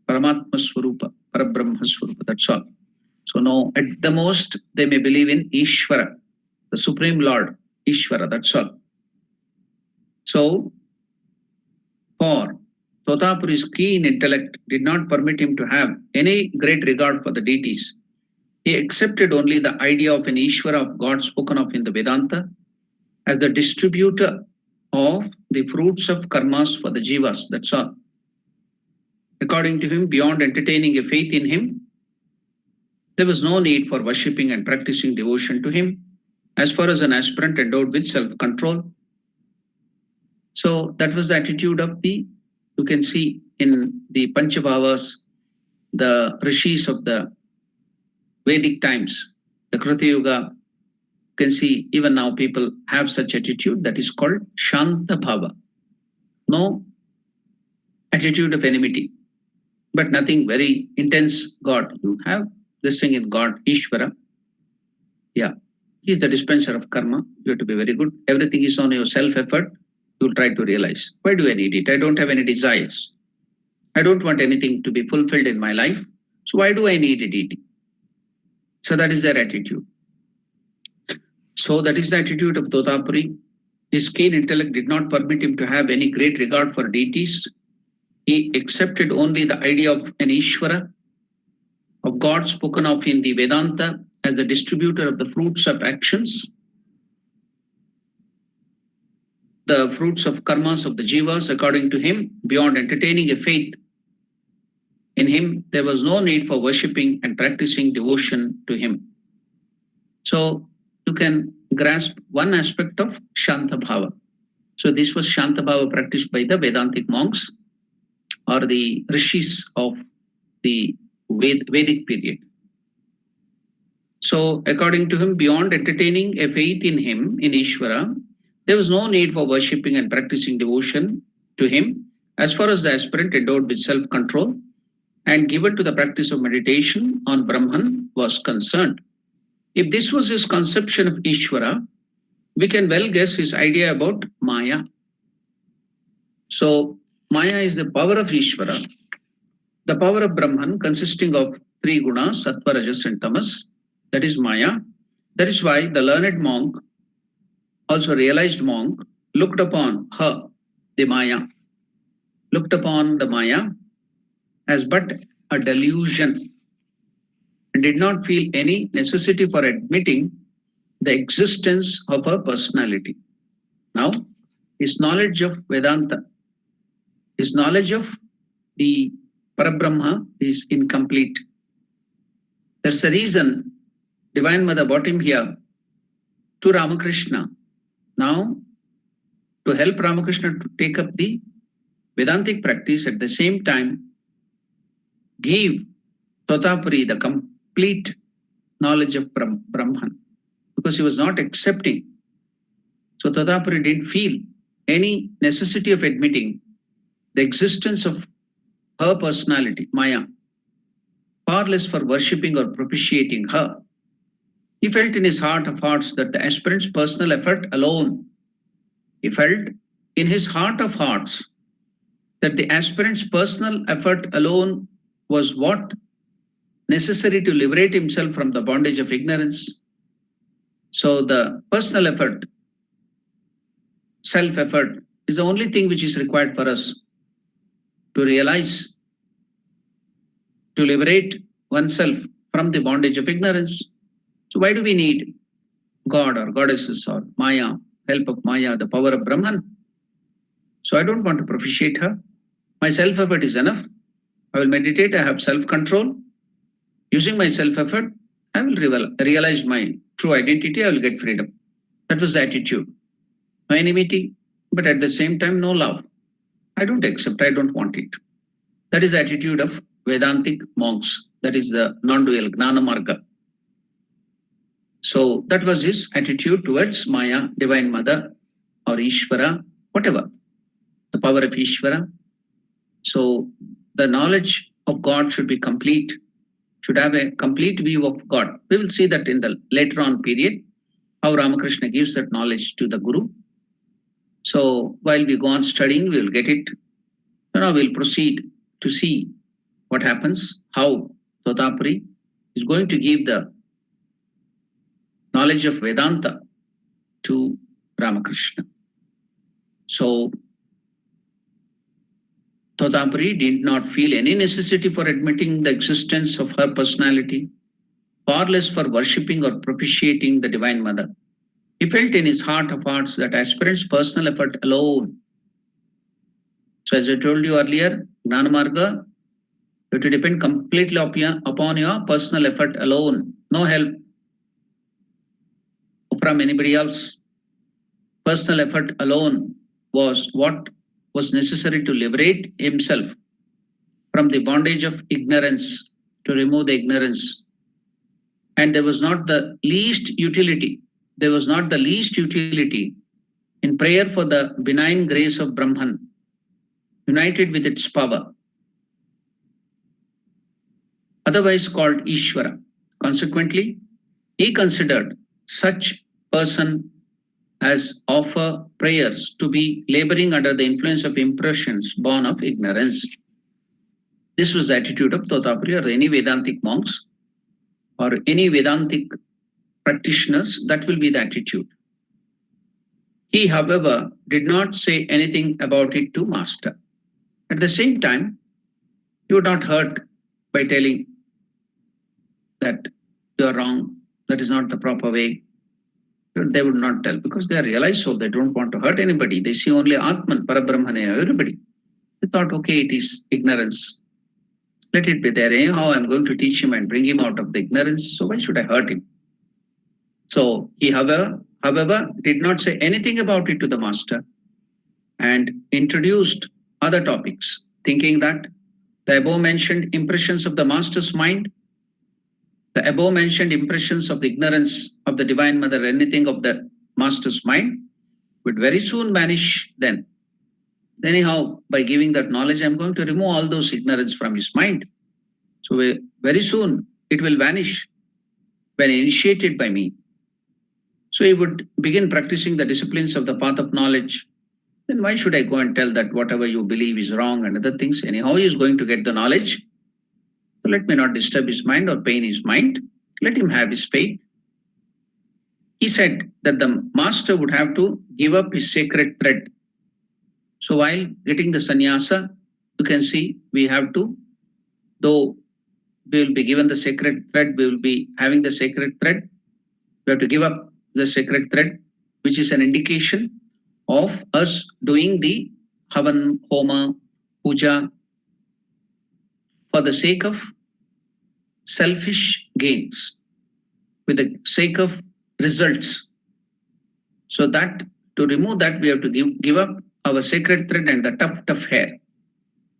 Paramatma Swarupa, Parabrahma Swarupa, that's all. So no, at the most, they may believe in Ishvara, the Supreme Lord, Ishvara, that's all. So, for Totapuri's keen intellect did not permit him to have any great regard for the deities. He accepted only the idea of an Ishvara of God spoken of in the Vedanta as the distributor of the fruits of karmas for the jivas, that's all. According to him, beyond entertaining a faith in him, there was no need for worshipping and practicing devotion to him as far as an aspirant endowed with self-control. So that was the attitude of you can see in the Panchabhavas, the rishis of the Vedic times, the Krita Yuga, you can see even now people have such attitude that is called Shanta Bhava. No attitude of enmity, but nothing very intense God. You have this thing in God, Ishvara. Yeah, he is the dispenser of karma. You have to be very good. Everything is on your self-effort. You'll try to realize, why do I need it? I don't have any desires. I don't want anything to be fulfilled in my life. So why do I need a deity? So that is their attitude. So that is the attitude of Totapuri. His keen intellect did not permit him to have any great regard for deities. He accepted only the idea of an Ishvara, of God spoken of in the Vedanta as the distributor of the fruits of actions, the fruits of karmas of the jivas. According to him, beyond entertaining a faith in him, there was no need for worshipping and practicing devotion to him. So you can grasp one aspect of Shanta Bhava. So this was Shanta Bhava practiced by the Vedantic monks or the rishis of the Vedic period. So according to him, beyond entertaining a faith in him, in Ishvara, there was no need for worshipping and practicing devotion to him as far as the aspirant endowed with self-control and given to the practice of meditation on Brahman was concerned. If this was his conception of Ishvara, we can well guess his idea about Maya. So Maya is the power of Ishvara, the power of Brahman consisting of three gunas, Sattva, Rajas and Tamas, that is Maya. That is why the learned monk, also realized monk, looked upon her, the Maya, looked upon the Maya as but a delusion and did not feel any necessity for admitting the existence of her personality. Now, his knowledge of Vedanta, his knowledge of the Parabrahma is incomplete. That's the reason Divine Mother brought him here to Ramakrishna. Now, to help Ramakrishna to take up the Vedantic practice, at the same time, give Totapuri the complete knowledge of Brahman, because he was not accepting. So Totapuri didn't feel any necessity of admitting the existence of her personality, Maya, far less for worshipping or propitiating her. He felt in his heart of hearts that the aspirant's personal effort alone, he felt in his heart of hearts that the aspirant's personal effort alone was what necessary to liberate himself from the bondage of ignorance. So the personal effort, self-effort, is the only thing which is required for us to realize, to liberate oneself from the bondage of ignorance. So why do we need God or goddesses or Maya, help of Maya, the power of Brahman? So I don't want to propitiate her. My self-effort is enough. I will meditate, I have self-control. Using my self-effort, I will realize my true identity, I will get freedom. That was the attitude. No enmity, but at the same time, no love. I don't accept, I don't want it. That is the attitude of Vedantic monks. That is the non-dual Gnana Marga. So that was his attitude towards Maya, Divine Mother, or Ishvara, whatever. the power of Ishvara. So the knowledge of God should be complete, should have a complete view of God. We will see that in the later on period, how Ramakrishna gives that knowledge to the Guru. So while we go on studying, we will get it. Now we'll proceed to see what happens, how Totapuri is going to give the knowledge of Vedanta to Ramakrishna. So Totapuri did not feel any necessity for admitting the existence of her personality, far less for worshipping or propitiating the Divine Mother. He felt in his heart of hearts that aspirant's personal effort alone. So as I told you earlier, Gnana Marga, you have to depend completely upon your personal effort alone. No help from anybody else. Personal effort alone was what was necessary to liberate himself from the bondage of ignorance, to remove the ignorance. And there was not the least utility. There was not the least utility in prayer for the benign grace of Brahman, united with its power, otherwise called Ishvara. Consequently, he considered such person as offer prayers to be laboring under the influence of impressions born of ignorance. This was the attitude of Totapuri or any Vedantic monks or any Vedantic practitioners. That will be the attitude. He, however, did not say anything about it to Master. At the same time, he would not hurt by telling that you are wrong, that is not the proper way. They would not tell because they are realized soul. They don't want to hurt anybody. They see only Atman, Parabrahmane, everybody. They thought, okay, it is ignorance. Let it be there. Anyhow, I'm going to teach him and bring him out of the ignorance. So why should I hurt him? So he, however, did not say anything about it to the master and introduced other topics, thinking that the above mentioned impressions of the master's mind, the above mentioned impressions of the ignorance of the Divine Mother, anything of the master's mind, would very soon vanish then. Anyhow, by giving that knowledge, I'm going to remove all those ignorance from his mind. So very soon it will vanish when initiated by me. So he would begin practicing the disciplines of the path of knowledge. Then why should I go and tell that whatever you believe is wrong and other things? Anyhow, he is going to get the knowledge. So let me not disturb his mind or pain his mind. Let him have his faith. He said that the master would have to give up his sacred thread. So while getting the sannyasa, you can see we have to, though we will be given the sacred thread, we will be having the sacred thread. We have to give up the sacred thread, which is an indication of us doing the Havan, Homa, Puja for the sake of selfish gains, with the sake of results. So that to remove that, we have to give up our sacred thread and the tough hair,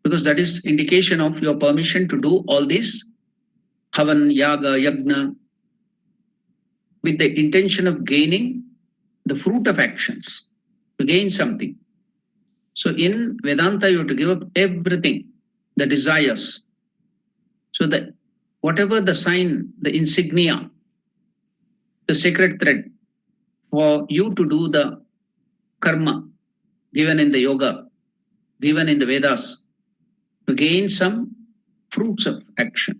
because that is indication of your permission to do all this Havan, Yaga, Yagna, with the intention of gaining the fruit of actions, to gain something. So in Vedanta, you have to give up everything, the desires. So that whatever the sign, the insignia, the sacred thread, for you to do the karma given in the yoga, given in the Vedas, to gain some fruits of action.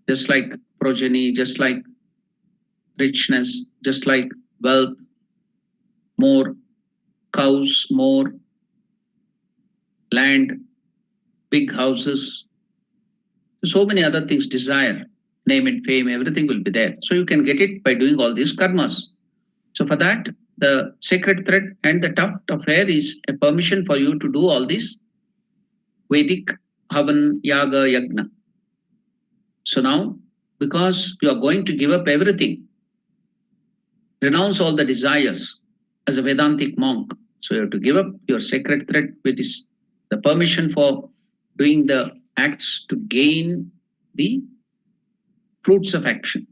Just like progeny, just like richness, just like wealth, more cows, more land, big houses, so many other things, desire, name and fame, everything will be there. So you can get it by doing all these karmas. So for that, the sacred thread and the tuft of hair is a permission for you to do all this Vedic Havan, Yaga, Yagna. So now, because you are going to give up everything, renounce all the desires as a Vedantic monk. So you have to give up your sacred thread, which is the permission for doing the acts to gain the fruits of action,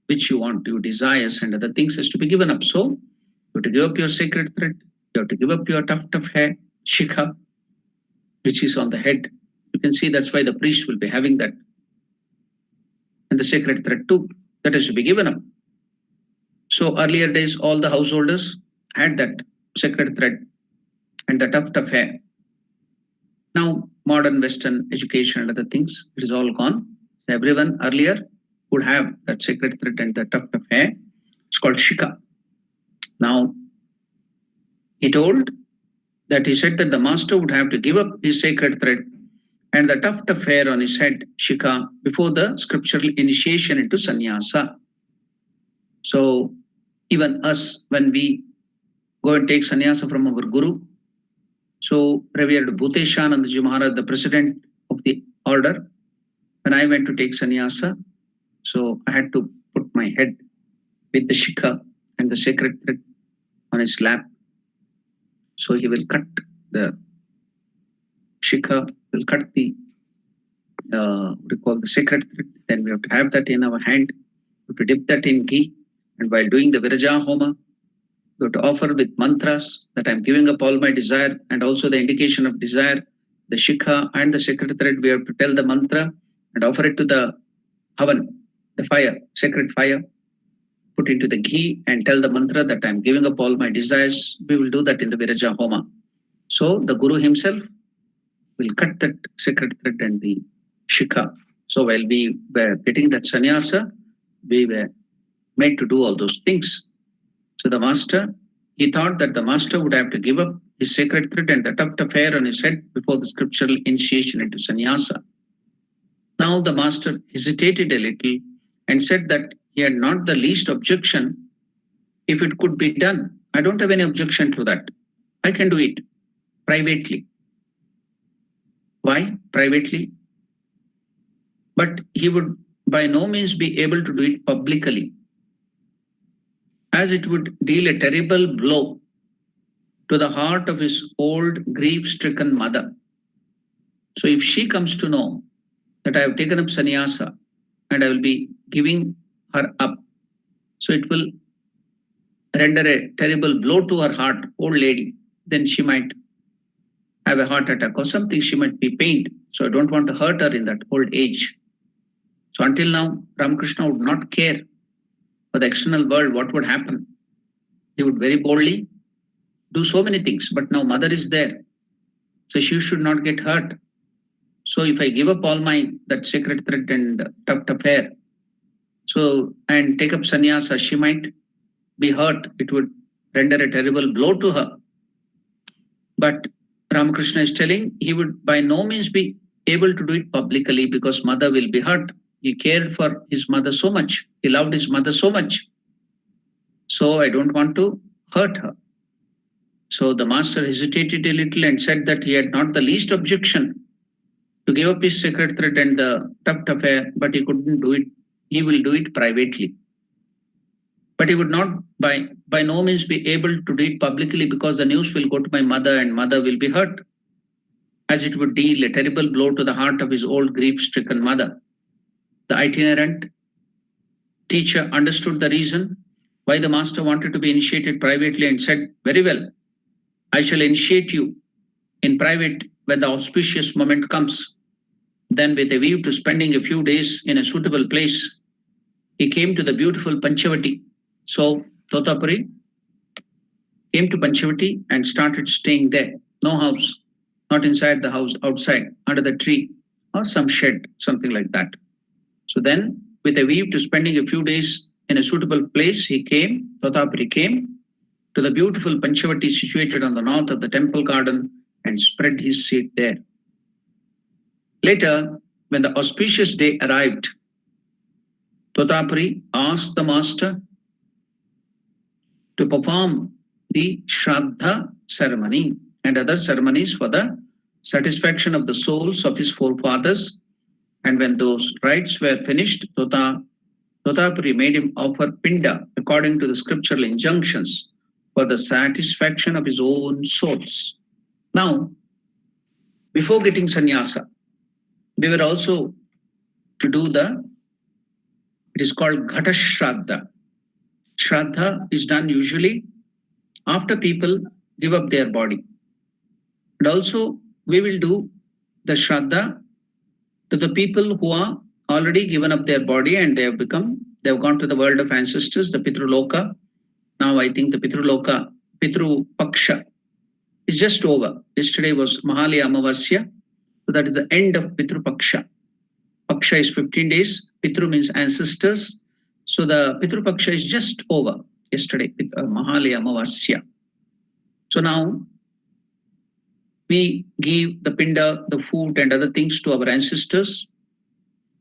which you want, your desires and other things has to be given up. So you have to give up your sacred thread, you have to give up your tuft of hair, shikha, which is on the head. You can see that's why the priest will be having that. And the sacred thread too, that is to be given up. So earlier days, all the householders had that sacred thread and the tuft of hair. Now, modern Western education and other things, it is all gone. So everyone earlier would have that sacred thread and the tuft of hair. It's called shikha. Now, he told that he said that the master would have to give up his sacred thread and the tuft of hair on his head, shikha, before the scriptural initiation into sannyasa. So, even us, when we go and take sannyasa from our guru, so revered Bhuteshanandaji Maharaj, the president of the order, when I went to take sannyasa, so I had to put my head with the shikha and the sacred thread on his lap. So he will cut the shikha, will cut the what we call the sacred thread. Then we have to have that in our hand. We have to dip that in ghee. And while doing the Viraja Homa, we have to offer with mantras that I'm giving up all my desire and also the indication of desire, the shikha and the sacred thread. We have to tell the mantra and offer it to the havan, the fire, sacred fire. Put into the ghee and tell the mantra that I'm giving up all my desires. We will do that in the Viraja Homa. So the Guru himself will cut that sacred thread and the shikha. So while we were getting that sannyasa, we were made to do all those things. So the master, he thought that the master would have to give up his sacred thread and the tuft of hair on his head before the scriptural initiation into sannyasa. Now the master hesitated a little and said that he had not the least objection if it could be done. I don't have any objection to that. I can do it privately. Why? Privately. But he would by no means be able to do it publicly, as it would deal a terrible blow to the heart of his old grief-stricken mother. So if she comes to know that I have taken up sannyasa and I will be giving her up, so it will render a terrible blow to her heart, old lady, then she might have a heart attack or something, she might be pained. So I don't want to hurt her in that old age. So until now, Ramakrishna would not care for the external world, what would happen. He would very boldly do so many things, but now mother is there. So she should not get hurt. So if I give up all my that sacred thread and tuft of hair, so and take up sannyasa, she might be hurt. It would render a terrible blow to her. But Ramakrishna is telling he would by no means be able to do it publicly because mother will be hurt. He cared for his mother so much. He loved his mother so much. So I don't want to hurt her. So the master hesitated a little and said that he had not the least objection to give up his sacred thread and the tuft of hair, but he couldn't do it. He will do it privately. But he would not by no means be able to do it publicly because the news will go to my mother and mother will be hurt, as it would deal a terrible blow to the heart of his old grief-stricken mother. The itinerant teacher understood the reason why the master wanted to be initiated privately and said, very well, I shall initiate you in private when the auspicious moment comes. Then with a view to spending a few days in a suitable place, he came to the beautiful Panchavati. So Totapuri came to Panchavati and started staying there. No house, not inside the house, outside, under the tree or some shed, something like that. So then with a view to spending a few days in a suitable place, Totapuri came to the beautiful Panchavati situated on the north of the temple garden and spread his seat there. Later, when the auspicious day arrived, Totapuri asked the master to perform the Shraddha ceremony and other ceremonies for the satisfaction of the souls of his forefathers. And when those rites were finished, Totapuri made him offer pinda according to the scriptural injunctions for the satisfaction of his own souls. Now, before getting sannyasa, we were also to do it is called Ghata Shraddha. Shraddha is done usually after people give up their body. And also we will do the Shraddha to the people who are already given up their body and they have gone to the world of ancestors, the Pitruloka. Now I think the Pitru Paksha is just over. Yesterday was Mahalaya Amavasya. So that is the end of Pitru Paksha. Paksha is 15 days. Pitru means ancestors. So the Pitru Paksha is just over yesterday, Mahalaya Amavasya. So now we give the pinda, the food and other things to our ancestors.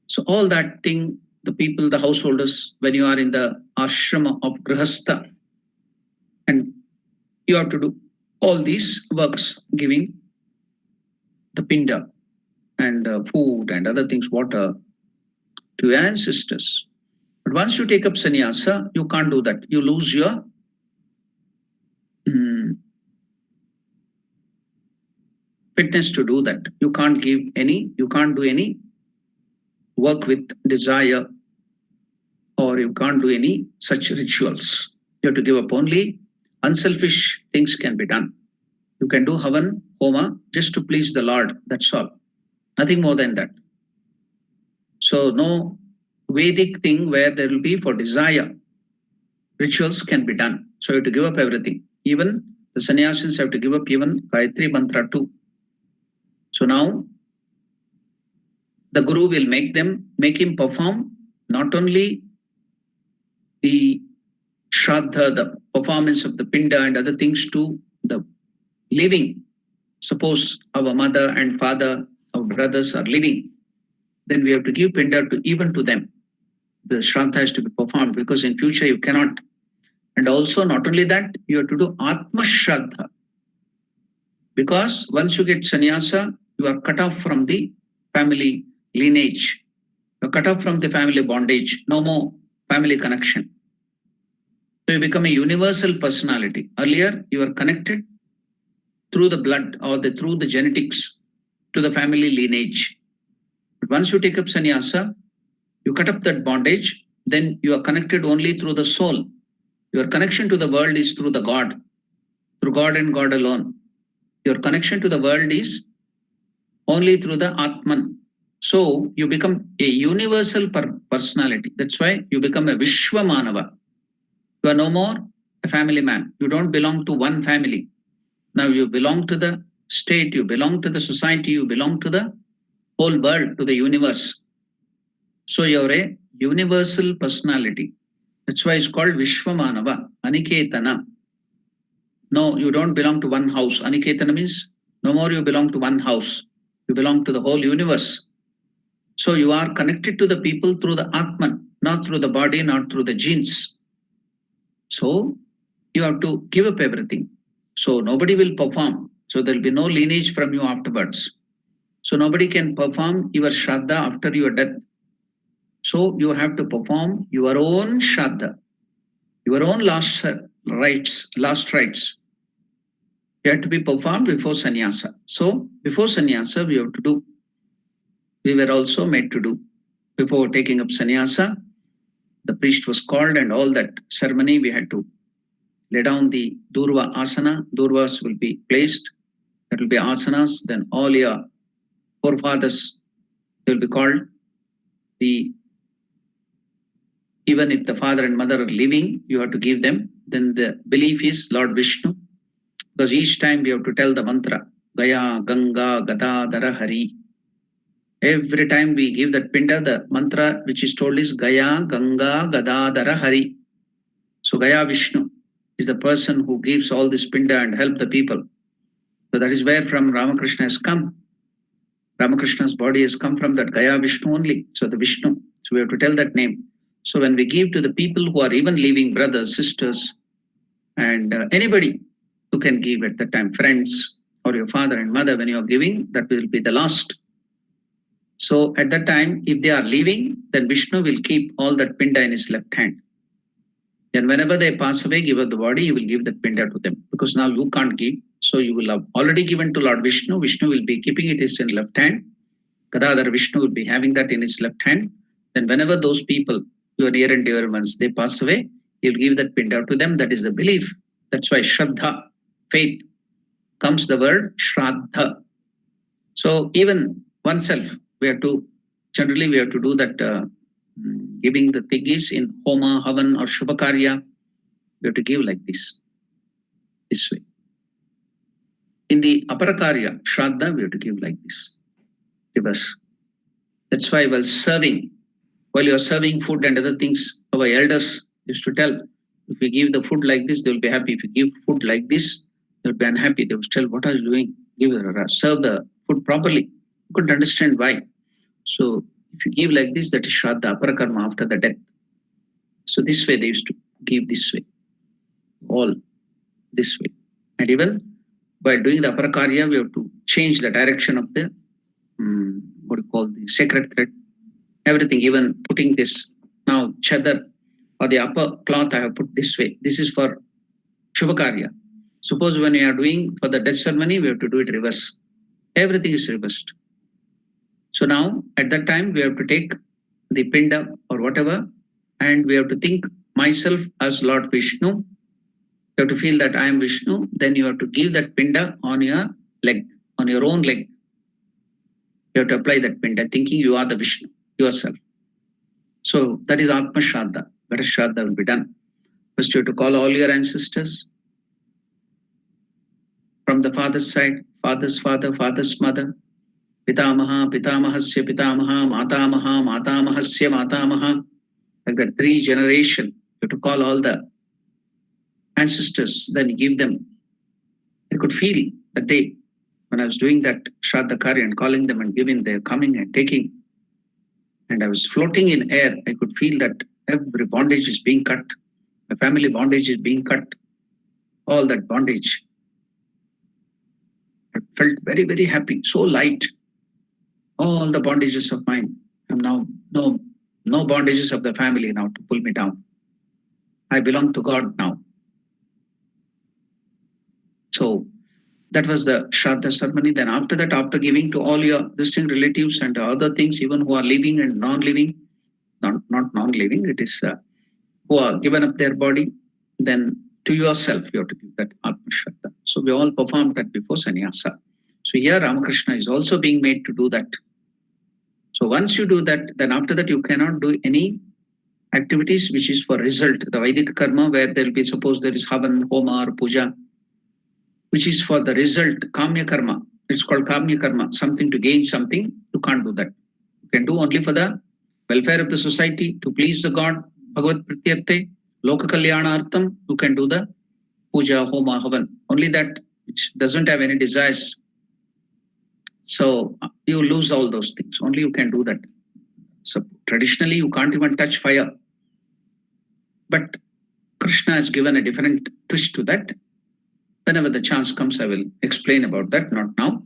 So all that thing, the people, the householders, when you are in the ashrama of Grihastha, and you have to do all these works, giving the pinda and food and other things, water, to your ancestors. But once you take up sannyasa, you can't do that. You lose your fitness to do that. You can't do any work with desire, or you can't do any such rituals. You have to give up only unselfish things can be done. You can do Havan, Homa, just to please the Lord. That's all. Nothing more than that. So no Vedic thing where there will be for desire. Rituals can be done. So you have to give up everything. Even the sannyasins have to give up even Gayatri Mantra too. So now the Guru will make him perform not only the Shraddha, the performance of the Pinda and other things to the living. Suppose our mother and father, our brothers are living, then we have to give Pinda even to them. The Shraddha has to be performed because in future you cannot. And also not only that, you have to do Atma Shraddha. Because once you get sannyasa, you are cut off from the family lineage. You are cut off from the family bondage. No more family connection. So you become a universal personality. Earlier, you were connected through the blood or through the genetics to the family lineage. But once you take up sannyasa, you cut up that bondage, then you are connected only through the soul. Your connection to the world is through the God, through God and God alone. Your connection to the world is only through the Atman. So you become a universal personality. That's why you become a Vishwamanava. You are no more a family man. You don't belong to one family. Now you belong to the state, you belong to the society, you belong to the whole world, to the universe. So you're a universal personality. That's why it's called Vishwamanava, Aniketana. No, you don't belong to one house. Aniketana means no more you belong to one house. You belong to the whole universe. So you are connected to the people through the Atman, not through the body, not through the genes. So you have to give up everything. So nobody will perform. So there will be no lineage from you afterwards. So nobody can perform your Shraddha after your death. So you have to perform your own Shraddha, your own last rites. You have to be performed before sannyasa. So before sannyasa, we were also made to do. Before taking up sannyasa, the priest was called and all that ceremony we had to lay down the Durva asana. Durvas will be placed. That will be asanas. Then all your forefathers will be called. Even if the father and mother are living, you have to give them. Then the belief is Lord Vishnu. Because each time we have to tell the mantra, Gaya, Ganga, Gadadhara, Hari. Every time we give that pinda, the mantra which is told is Gaya, Ganga, Gadadhara, Hari. So Gaya Vishnu is the person who gives all this pinda and help the people. So that is where from Ramakrishna has come. Ramakrishna's body has come from that Gaya Vishnu only. So the Vishnu. So we have to tell that name. So when we give to the people who are even living, brothers, sisters, and anybody who can give at that time, friends or your father and mother, when you are giving, that will be the last. So at that time, if they are leaving, then Vishnu will keep all that pinda in his left hand. Then whenever they pass away, give up the body, he will give that pinda to them. Because now you can't give. So you will have already given to Lord Vishnu. Vishnu will be keeping it in left hand. Gadadhar Vishnu will be having that in his left hand. Then whenever those people, your near and dear ones, they pass away, he'll give that pinda to them. That is the belief. That's why Shraddha, faith. comes the word Shraddha. So even oneself, generally we have to do that giving the thingis in Homa, Havan or Shubhakarya. We have to give like this way. In the Aparakarya, Shraddha, we have to give like this. Reverse. That's why while you are serving food and other things, our elders used to tell, if we give the food like this, they will be happy. If you give food like this, they will be unhappy. They will tell, what are you doing? Serve the food properly. You couldn't understand why. So if you give like this, that is Shraddha, Aparakarma after the death. So this way they used to give this way. All this way. And even by doing the Aparakarya, we have to change the direction of the the sacred thread. Everything, even putting this now chadar or the upper cloth I have put this way. This is for Shubhakarya. Suppose when we are doing for the death ceremony, we have to do it reverse. Everything is reversed. So now at that time we have to take the pinda or whatever, and we have to think myself as Lord Vishnu. You have to feel that I am Vishnu. Then you have to give that pinda on your leg, on your own leg. You have to apply that pinda, thinking you are the Vishnu yourself. So that is Atma Shraddha. That is Shraddha will be done. First you have to call all your ancestors from the father's side, father's father, father's mother, Pitamaha, Pitamahasya, Pitamaha, Matamaha, Matamahasya, Matamaha, like that 3 generations. You have to call all the ancestors, then give them. I could feel the day when I was doing that Shraddha Karya and calling them and giving, their coming and taking. And I was floating in air. I could feel that every bondage is being cut. My family bondage is being cut. All that bondage. I felt very, very happy, so light. All the bondages of mine. I'm now no bondages of the family now to pull me down. I belong to God now. So that was the Shraddha ceremony. Then after that, after giving to all your distant relatives and other things, even who are living and non-living, not non-living, it is who are given up their body, then to yourself you have to give that Atma Shraddha. So we all performed that before sannyasa. So here Ramakrishna is also being made to do that. So once you do that, then after that you cannot do any activities which is for result. The Vedic karma, where there will be, suppose there is Havan, Homa or Puja, which is for the result, Kamya karma. It's called Kamya karma, something to gain something. You can't do that. You can do only for the welfare of the society, to please the God, Bhagavad Pratyarthe, Loka Kalyana Artham, you can do the Puja, Homa, Havan. Only that which doesn't have any desires. So you lose all those things. Only you can do that. So traditionally you can't even touch fire. But Krishna has given a different twist to that. Whenever the chance comes, I will explain about that, not now.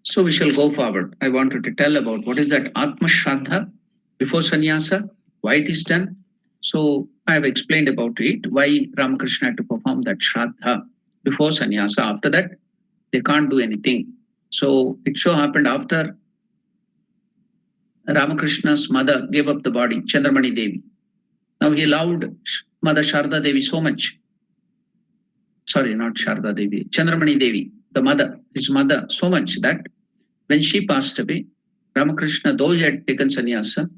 So we shall go forward. I wanted to tell about what is that Atma Shraddha before sannyasa, why it is done. So I have explained about it, why Ramakrishna had to perform that Shraddha before sannyasa. After that, they can't do anything. So it so happened after Ramakrishna's mother gave up the body, Chandramani Devi. Now he loved Mother Sharda Devi so much. Sorry, not Sharda Devi, Chandramani Devi, the mother, his mother, so much that when she passed away, Ramakrishna, though he had taken sannyasa,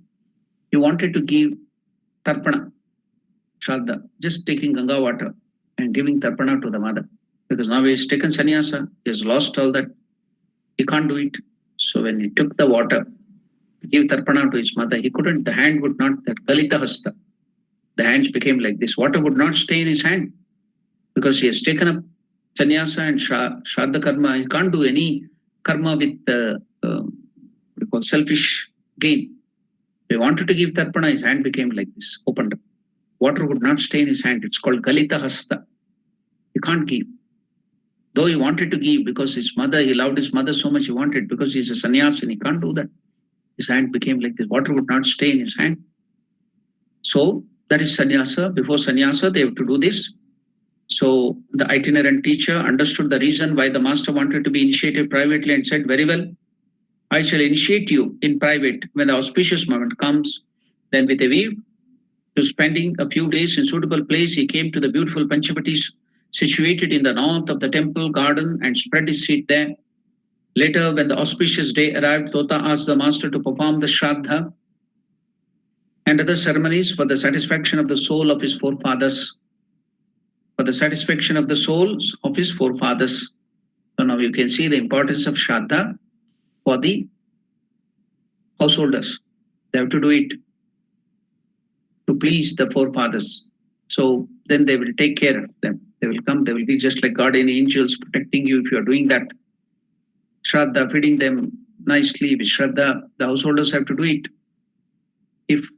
he wanted to give tarpana, Sharda, just taking Ganga water and giving tarpana to the mother. Because now he has taken sannyasa, he has lost all that. He can't do it. So when he took the water, to give tarpana to his mother, he couldn't, the hand would not, that Kalita Hasta, the hands became like this. Water would not stay in his hand because he has taken up sannyasa and Shraddha karma. He can't do any karma with selfish gain. He wanted to give tarpana, his hand became like this, opened up. Water would not stay in his hand. It's called Kalita Hasta. He can't give. Though he wanted to give because his mother, he loved his mother so much, he wanted, because he's a sannyasa and he can't do that. His hand became like this. Water would not stay in his hand. So that is sannyasa. Before sannyasa, they have to do this. So the itinerant teacher understood the reason why the master wanted to be initiated privately and said, very well, I shall initiate you in private when the auspicious moment comes. Then with a view to spending a few days in suitable place, he came to the beautiful Panchavatis situated in the north of the temple garden and spread his seat there. Later, when the auspicious day arrived, Tota asked the master to perform the Shraddha and other ceremonies for the satisfaction of the soul of his forefathers. For the satisfaction of the souls of his forefathers. So now you can see the importance of Shraddha for the householders. They have to do it to please the forefathers. So then they will take care of them. They will come, they will be just like guardian angels protecting you if you are doing that. Shraddha, feeding them nicely with Shraddha, the householders have to do it. If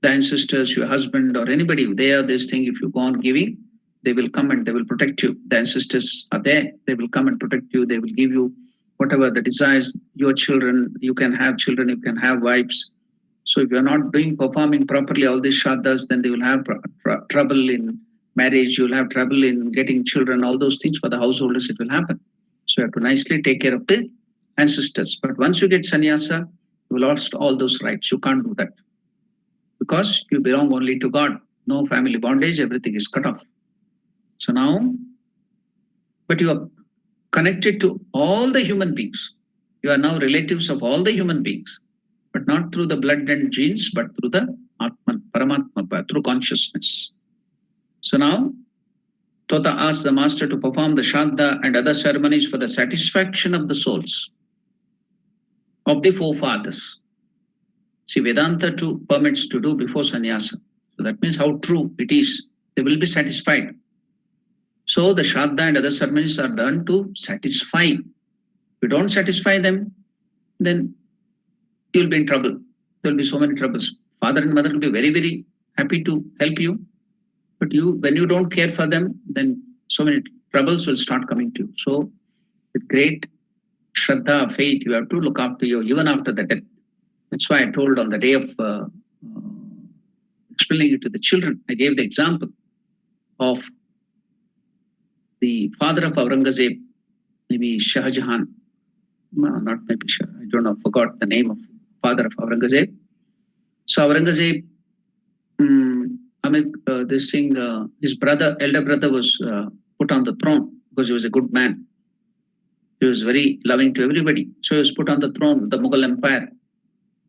the ancestors, your husband or anybody, they are this thing, if you go on giving, they will come and they will protect you. The ancestors are there, they will come and protect you, they will give you whatever the desires, your children, you can have children, you can have wives. So if you're not performing properly all these Shraddhas, then they will have trouble in marriage, you'll have trouble in getting children, all those things for the householders, it will happen. So you have to nicely take care of the ancestors. But once you get sannyasa, you lost all those rights. You can't do that. Because you belong only to God. No family bondage, everything is cut off. So now, but you are connected to all the human beings. You are now relatives of all the human beings, but not through the blood and genes, but through the Atman, Paramatma, through consciousness. So now, Tota asked the master to perform the Shraddha and other ceremonies for the satisfaction of the souls of the forefathers. See, Vedanta too permits to do before sannyasa. So that means how true it is. They will be satisfied. So the Shraddha and other ceremonies are done to satisfy. If you don't satisfy them, then you'll be in trouble. There will be so many troubles. Father and mother will be very, very happy to help you. But when you don't care for them, then so many troubles will start coming to you. So with great Shraddha, faith, you have to look after you even after the death. That's why I told on the day of explaining it to the children, I gave the example of the father of Aurangzeb, maybe Shah Jahan, not maybe Shah, I don't know, forgot the name of father of Aurangzeb. So Aurangzeb, this thing, his elder brother was put on the throne because he was a good man. He was very loving to everybody. So he was put on the throne, the Mughal Empire.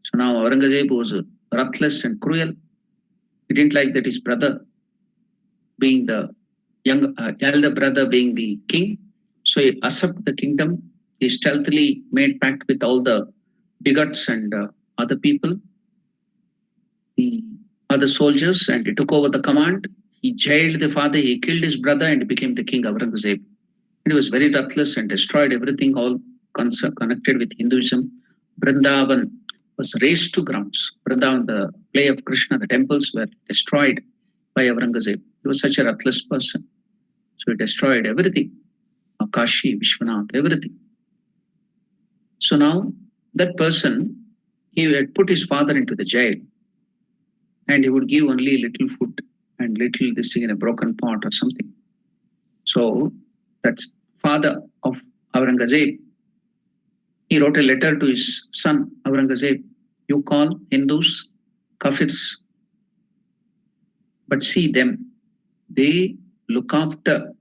So now Aurangzeb was ruthless and cruel. He didn't like that his brother, being the elder brother, being the king. So he usurped the kingdom. He stealthily made pact with all the bigots and other people, the other soldiers, and he took over the command. He jailed the father, he killed his brother, and became the king Aurangzeb. And he was very ruthless and destroyed everything all connected with Hinduism. Vrindavan was razed to grounds. Vrindavan, the play of Krishna, the temples were destroyed by Aurangzeb. He was such a ruthless person. So he destroyed everything. Kashi, Vishwanath, everything. So now that person, he had put his father into the jail and he would give only little food and little this thing in a broken pot or something. So that's father of Aurangzeb. He wrote a letter to his son Aurangzeb. You call Hindus kafirs, but see them. They look after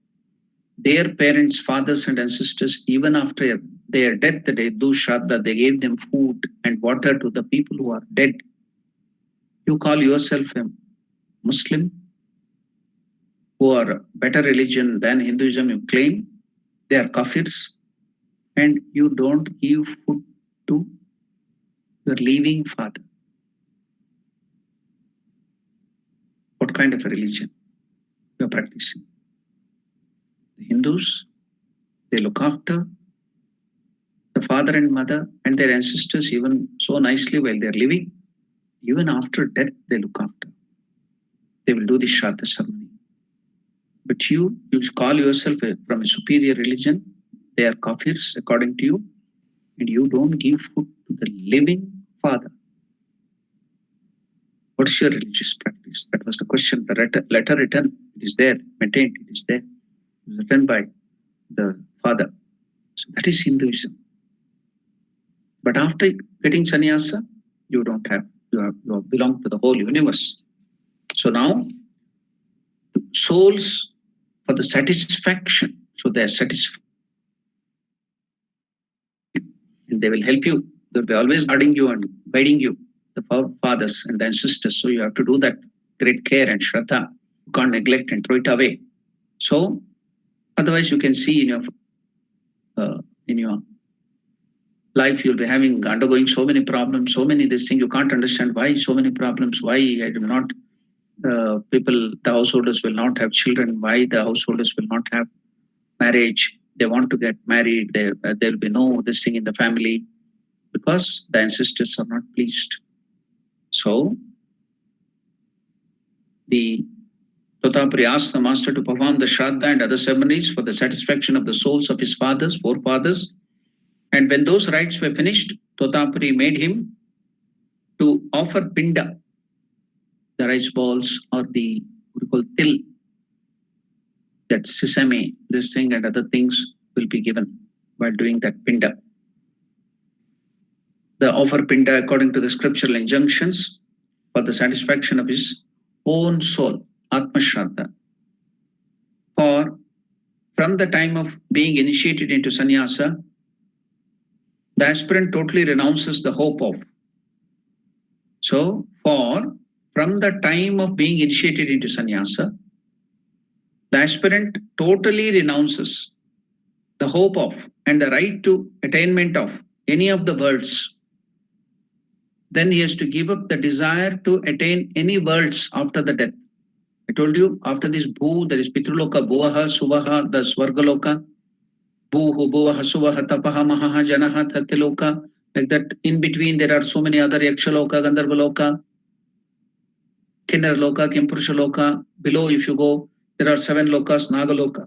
their parents, fathers and ancestors even after their death. They do Shraddha, they gave them food and water to the people who are dead. You call yourself a Muslim who are better religion than Hinduism, you claim they are kafirs, and you don't give food to your living father. What kind of a religion you are practicing? The Hindus, they look after the father and mother and their ancestors even so nicely while they are living. Even after death, they look after. They will do the Shraddha ceremony. But you call yourself from a superior religion. They are kafirs according to you, and you don't give food to the living father. What's your religious practice? That was the question. The letter written, it is there, maintained, it is there. It was written by the father. So that is Hinduism. But after getting sannyasa, you don't have, you belong to the whole universe. So now, souls for the satisfaction. So they are satisfied. And they will help you. They will be always guarding you and guiding you, the fathers and the ancestors. So you have to do that great care and shraddha. You can't neglect and throw it away. So otherwise, you can see in your life you'll be undergoing so many problems, so many this thing. You can't understand why so many problems. Why I do not. The householders will not have children. Why the householders will not have marriage? They want to get married. There'll be no this thing in the family because the ancestors are not pleased. So the Totapuri asked the master to perform the Shraddha and other ceremonies for the satisfaction of the souls of his forefathers. And when those rites were finished, Totapuri made him to offer pinda, the rice balls or the what you call til, that sesame, this thing and other things will be given while doing that pinda. The offer pinda according to the scriptural injunctions for the satisfaction of his own soul, Atma Shraddha. For from the time of being initiated into sannyasa, the aspirant totally renounces the hope of. So, from the time of being initiated into sannyasa, the aspirant totally renounces the hope of and the right to attainment of any of the worlds. Then he has to give up the desire to attain any worlds after the death. I told you, after this bhu, there is Pitruloka, Bhuvaha, Suvaha, the Swargaloka, Bhuhu, Bhuvaha, Suvaha, Tapaha, Mahaha, Janaha, Tatiloka. Like that, in between, there are so many other Yakshaloka, Gandharvaloka, Kinnaraloka, Kimpurshaloka. Below, if you go, there are 7 lokas, Nagaloka,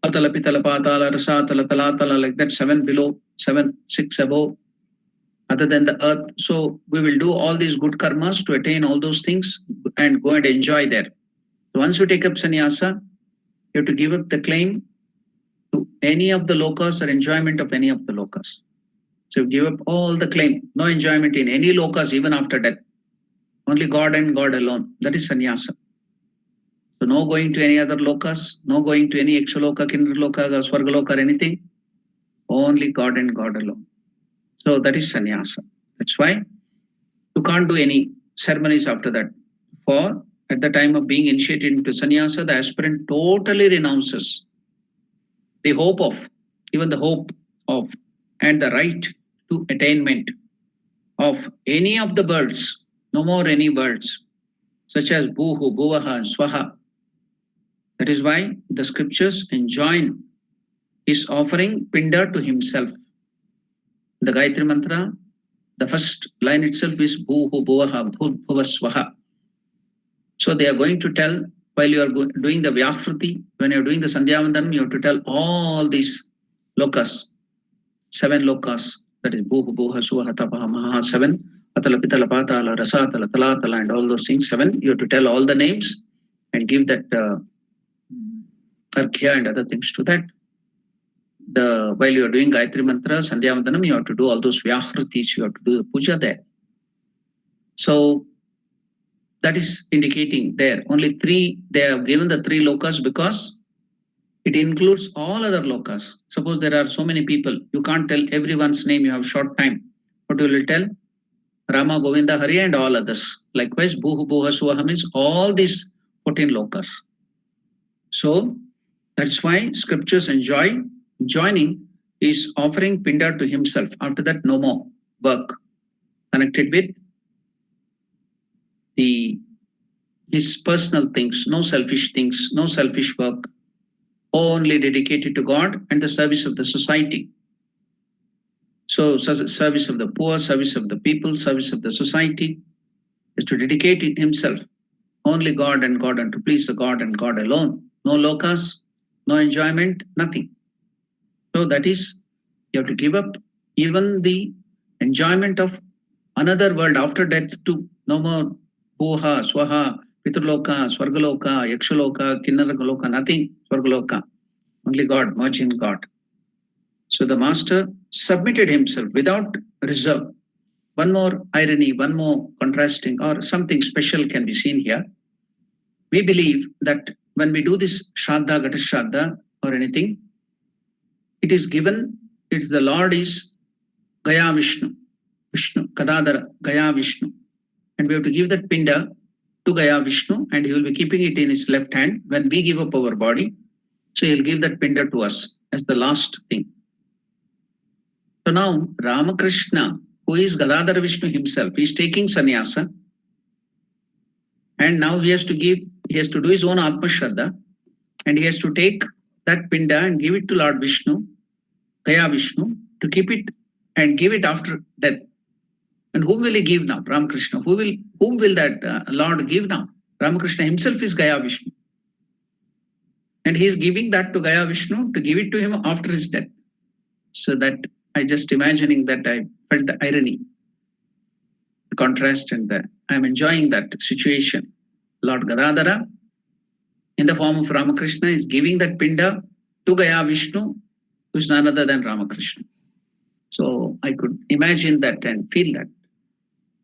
Atala, Pitala, Patala, Rasatala, Talatala, like that, 7 below, 7, 6 above, other than the earth. So we will do all these good karmas to attain all those things and go and enjoy there. So once you take up sannyasa, you have to give up the claim to any of the lokas or enjoyment of any of the lokas. So you give up all the claim, no enjoyment in any lokas even after death. Only God and God alone. That is sannyasa. So no going to any other lokas, no going to any Yakshaloka, Kindraloka, Swargaloka or anything. Only God and God alone. So that is sannyasa. That's why you can't do any ceremonies after that. For at the time of being initiated into sannyasa, the aspirant totally renounces the hope of, even the hope of, and the right to attainment of any of the worlds, no more any worlds, such as Bhuhu, Bhuvaha, and Swaha. That is why the scriptures enjoin his offering pinda to himself. The Gayatri Mantra, the first line itself is Bhuhu, Bhuvaha, Bhuva, Swaha. So they are going to tell, while you are doing the Vyahruti, when you are doing the Sandhyavandanam, you have to tell all these lokas, 7 lokas, that is Bhuhu, Bhuha, Suvaha, Tapaha, Maha, 7, Atala, Pitala, Patala, Rasatala, Talatala, and all those things, 7. You have to tell all the names and give that Arghya and other things to that. While you are doing Gayatri Mantra, Sandhyavandanam, you have to do all those Vyahrutis, you have to do the puja there. So that is indicating there. Only 3, they have given the 3 lokas because it includes all other lokas. Suppose there are so many people, you can't tell everyone's name, you have short time. What you will tell? Rama, Govinda, Hari and all others. Likewise, Bhuhu, Bhuha, Suvaha means all these 14 lokas. So that's why scriptures joining is offering pinda to himself. After that, no more work connected with his personal things, no selfish things, no selfish work, only dedicated to God and the service of the society. So service of the poor, service of the people, service of the society is to dedicate himself only God and to please the God and God alone. No lokas, no enjoyment, nothing. So that is, you have to give up even the enjoyment of another world after death too. No more Bhuha, Swaha, Pitraloka, Swargaloka, Yakshaloka, Kinnaragaloka, nothing. Swargaloka. Only God, merge in God. So the master submitted himself without reserve. One more irony, one more contrasting or something special can be seen here. We believe that when we do this Shraddha, Gata Shraddha or anything, it is given, it's the Lord is Gaya Vishnu, Kadadara, Gaya Vishnu. And we have to give that pinda to Gaya Vishnu, and he will be keeping it in his left hand when we give up our body. So he'll give that pinda to us as the last thing. So now Ramakrishna, who is Gadadhara Vishnu himself, is taking sannyasa, and now he has to do his own Atma Shraddha, and he has to take that pinda and give it to Lord Vishnu, Gaya Vishnu, to keep it and give it after death. And whom will he give now? Ramakrishna. Whom will that Lord give now? Ramakrishna himself is Gaya Vishnu. And he is giving that to Gaya Vishnu to give it to him after his death. So that I just imagining that I felt the irony, the contrast, and I'm enjoying that situation. Lord Gadadhara, in the form of Ramakrishna, is giving that pinda to Gaya Vishnu, who is none other than Ramakrishna. So I could imagine that and feel that.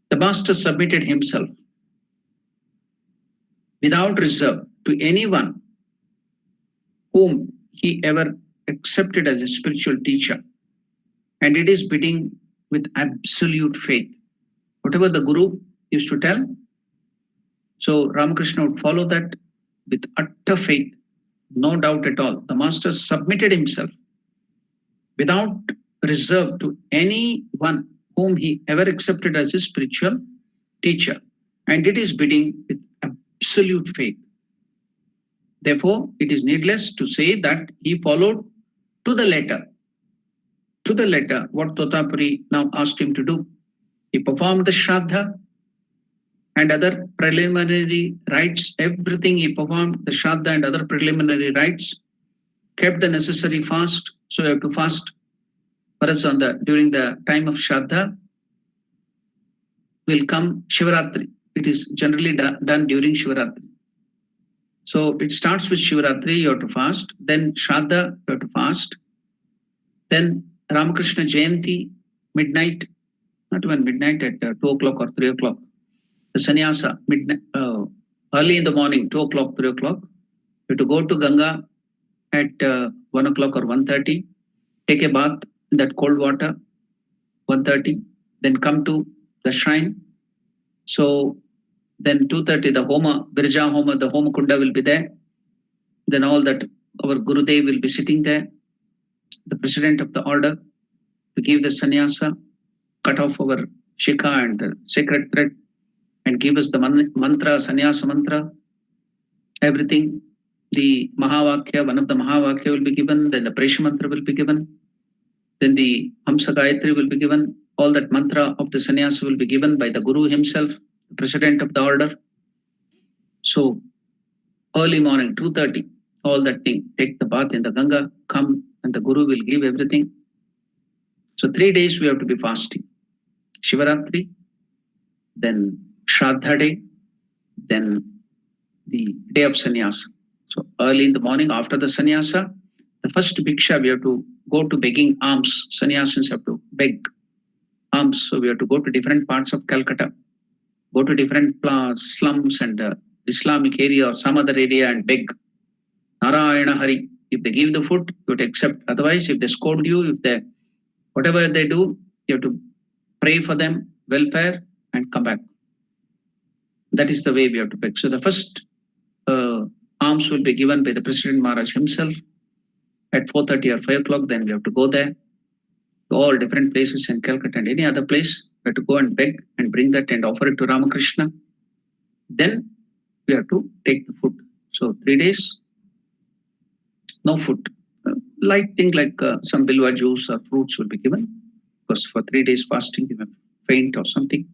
The master submitted himself without reserve to anyone whom he ever accepted as a spiritual teacher. And it is bidding with absolute faith. Whatever the Guru used to tell, so Ramakrishna would follow that with utter faith, no doubt at all. The master submitted himself without reserve to anyone whom he ever accepted as a spiritual teacher. And it is bidding with absolute faith. Therefore, it is needless to say that he followed to the letter what Totapuri now asked him to do. He performed the Shraddha and other preliminary rites, everything he performed, the Shraddha and other preliminary rites, kept the necessary fast. So you have to fast. For us during the time of Shraddha will come Shivaratri. It is generally done during Shivaratri. So it starts with Shivaratri, you have to fast. Then Shraddha, you have to fast. Then Ramakrishna Jayanti, midnight, not even midnight, at 2 o'clock or 3 o'clock. The sannyasa, midnight, early in the morning, 2 o'clock, 3 o'clock. You have to go to Ganga at 1 o'clock or 1:30, take a bath in that cold water, 1:30, then come to the shrine. So then 2:30, the Homa, Virja Homa, the Homa Kunda will be there. Then all that, our Gurudev will be sitting there, the president of the order, to give the sannyasa, cut off our shikha and the sacred thread, and give us the mantra, sannyasa mantra, everything. The Mahavakya, one of the Mahavakya will be given, then the Presha mantra will be given, then the Hamsa Gayatri will be given. All that mantra of the sannyasa will be given by the Guru himself, the president of the order. So early morning, 2:30, all that thing, take the bath in the Ganga, come, and the Guru will give everything. So 3 days we have to be fasting. Shivaratri, then Shraddha day, then the day of sannyasa. So early in the morning after the sannyasa, the first bhiksha, we have to go to begging alms. Sannyasins have to beg alms. So we have to go to different parts of Calcutta, go to different slums and Islamic area or some other area and beg. Narayana Hari. If they give the food, you have to accept. Otherwise, if they scold you, whatever they do, you have to pray for them, welfare, and come back. That is the way we have to beg. So the first alms will be given by the President Maharaj himself at 4:30 or 5 o'clock. Then we have to go there to all different places in Calcutta and any other place. We have to go and beg and bring that and offer it to Ramakrishna. Then we have to take the food. So 3 days, no food. Light thing like some bilwa juice or fruits will be given, because for 3 days fasting you may faint or something.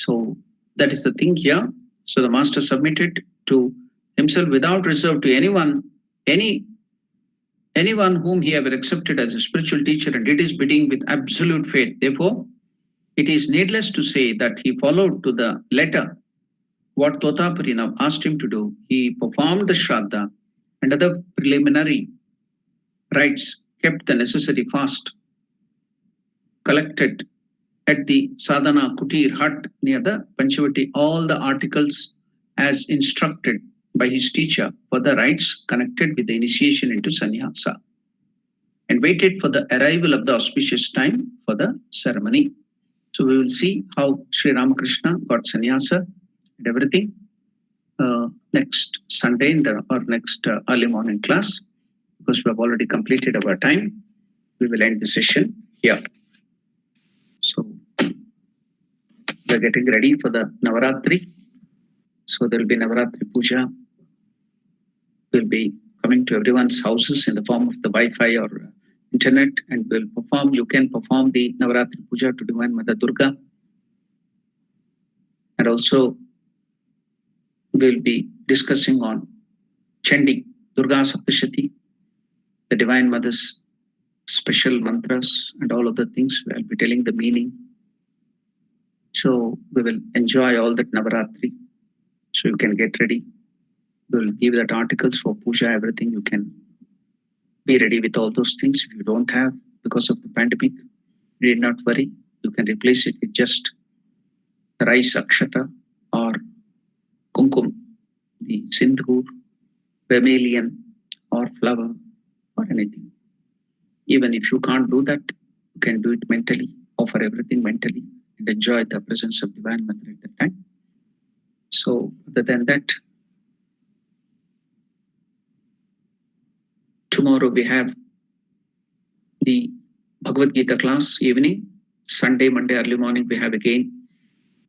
So that is the thing here. So the master submitted to himself without reserve to anyone whom he ever accepted as a spiritual teacher, and it is bidding with absolute faith. Therefore, it is needless to say that he followed to the letter what Totapuri now asked him to do. He performed the Shraddha and other preliminary rites, kept the necessary fast, collected at the Sadhana Kutir hut near the Panchavati all the articles as instructed by his teacher for the rites connected with the initiation into sannyasa, and waited for the arrival of the auspicious time for the ceremony. So we will see how Sri Ramakrishna got sannyasa and everything next Sunday or next early morning class, because we have already completed our time. We will end the session here. So we are getting ready for the Navaratri. So there will be Navaratri Puja. We'll be coming to everyone's houses in the form of the Wi-Fi or internet, and we'll perform. You can perform the Navaratri Puja to Divine Mother Durga. And also we'll be discussing on Chandi, Durga Saptashati, the Divine Mother's special mantras and all of the things. We'll be telling the meaning. So we will enjoy all that Navaratri. So you can get ready. We'll give that articles for puja, everything. You can be ready with all those things. If you don't have, because of the pandemic, need not worry. You can replace it with just the rice akshata or kumkum, the sindoor, vermilion or flower or anything. Even if you can't do that, you can do it mentally, offer everything mentally, and enjoy the presence of Divine Mother at that time. So other than that, tomorrow we have the Bhagavad Gita class evening. Sunday, Monday, early morning, we have again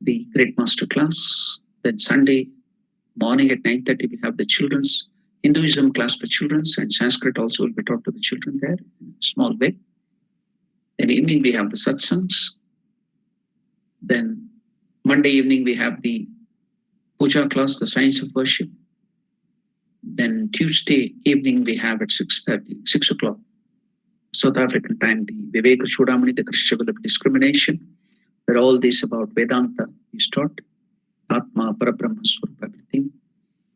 the Great Master class. Then Sunday morning at 9:30, we have the children's Hinduism class for children, and Sanskrit also will be taught to the children there in a small way. Then evening, we have the satsangs. Then Monday evening, we have the puja class, the science of worship. Then Tuesday evening, we have at 6:30, 6 o'clock, South African time, the Viveka Chudamani, the Crucible of Discrimination, where all this about Vedanta is taught, Atma, Parabrahma, Swarupa, everything.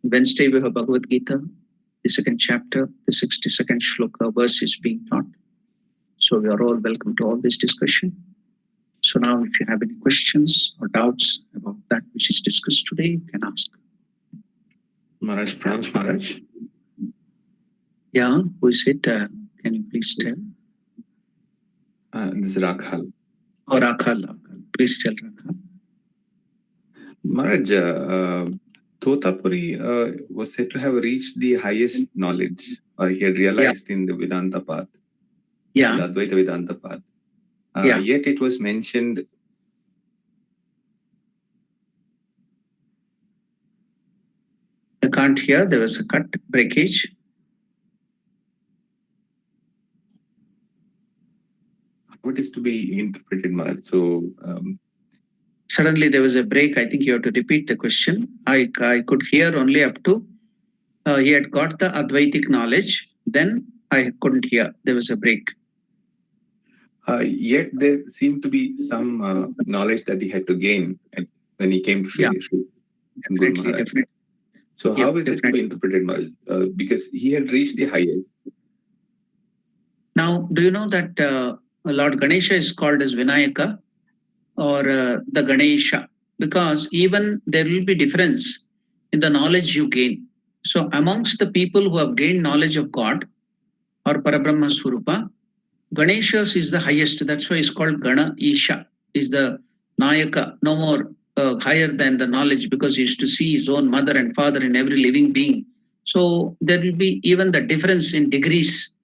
Wednesday, we have Bhagavad Gita, the second chapter, the 62nd shloka verse is being taught. So we are all welcome to all this discussion. So now if you have any questions or doubts about that which is discussed today, you can ask. Maharaj, Pranam Maharaj. Yeah, who is it? Can you please tell? This is Rakhal. Oh, Rakhal. Please tell Rakhal. Maharaj, Totapuri was said to have reached the highest knowledge, or he had realized in the Vedanta path, the Advaita Vedanta path. Yet it was mentioned. I can't hear. There was a cut, breakage. How it is to be interpreted, Maharaj? So suddenly there was a break. I think you have to repeat the question. I could hear only up to he had got the Advaitic knowledge. Then I couldn't hear. There was a break. Yet there seemed to be some knowledge that he had to gain when he came to Sri Guru Maharaj. Definitely. So how is it to be interpreted, Maharaj? Because he had reached the highest. Now, do you know that Lord Ganesha is called as Vinayaka or the Ganesha? Because even there will be difference in the knowledge you gain. So amongst the people who have gained knowledge of God or Parabrahma Swarupa, Ganesha's is the highest. That's why it's called Gana Isha, is the Nayaka, no more higher than the knowledge, because he used to see his own mother and father in every living being. So there will be even the difference in degrees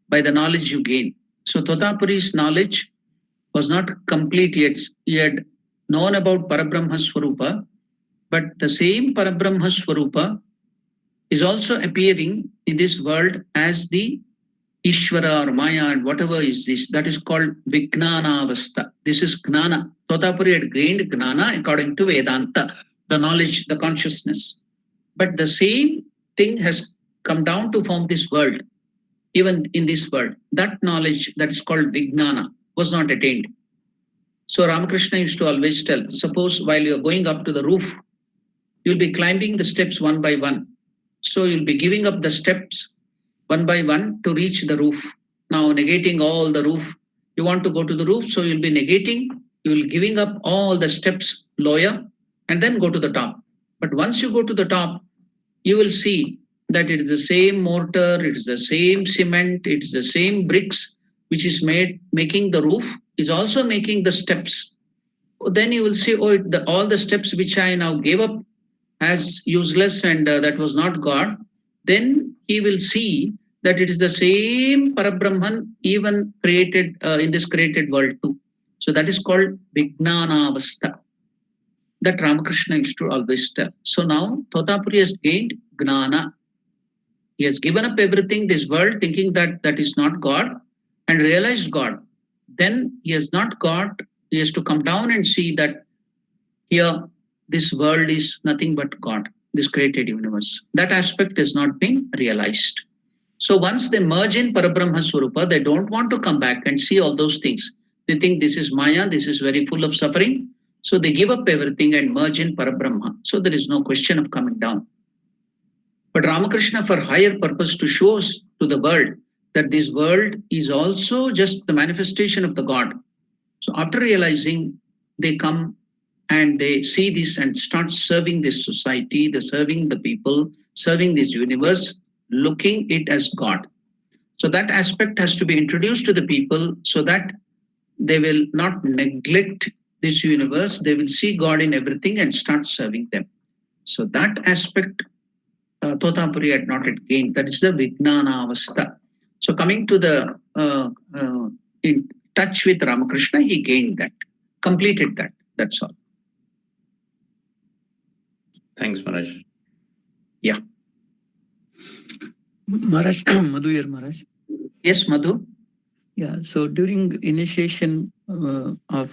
by the knowledge you gain. So Totapuri's knowledge was not complete yet. He had known about Parabrahma Swarupa, but the same Parabrahma Swarupa is also appearing in this world as the Ishvara or Maya and whatever is this, that is called Vijnana Avastha. This is Gnana. Totapuri had gained Gnana according to Vedanta, the knowledge, the consciousness. But the same thing has come down to form this world, even in this world. That knowledge that is called Vijnana was not attained. So Ramakrishna used to always tell, suppose while you're going up to the roof, you'll be climbing the steps one by one. So you'll be giving up the steps one by one to reach the roof. Now negating all the roof. You want to go to the roof, so you'll be negating, you will giving up all the steps lower and then go to the top. But once you go to the top, you will see that it is the same mortar, it is the same cement, it is the same bricks which is making the roof, is also making the steps. Then you will see, oh, all the steps which I now gave up as useless and that was not God. Then he will see that it is the same Parabrahman even created in this created world too. So that is called Vijnanavastha, that Ramakrishna used to always tell. So now Totapuri has gained Gnana. He has given up everything, this world, thinking that that is not God, and realized God. Then he has not got, he has to come down and see that here this world is nothing but God, this created universe. That aspect is not being realized. So once they merge in Parabrahma Swarupa, they don't want to come back and see all those things. They think this is Maya, this is very full of suffering. So they give up everything and merge in Parabrahma. So there is no question of coming down. But Ramakrishna, for higher purpose, to show us to the world that this world is also just the manifestation of the God. So after realizing, they come and they see this and start serving this society, they're serving the people, serving this universe, looking it as God. So that aspect has to be introduced to the people so that they will not neglect this universe. They will see God in everything and start serving them. So that aspect Totapuri had not yet gained. That is the Vijnanavastha. So coming to the in touch with Ramakrishna, he gained that, completed that. That's all. Thanks, Maharaj. Yeah. Maharaj, Madhu here, Maharaj. Yes, Madhu. Yeah, so during initiation of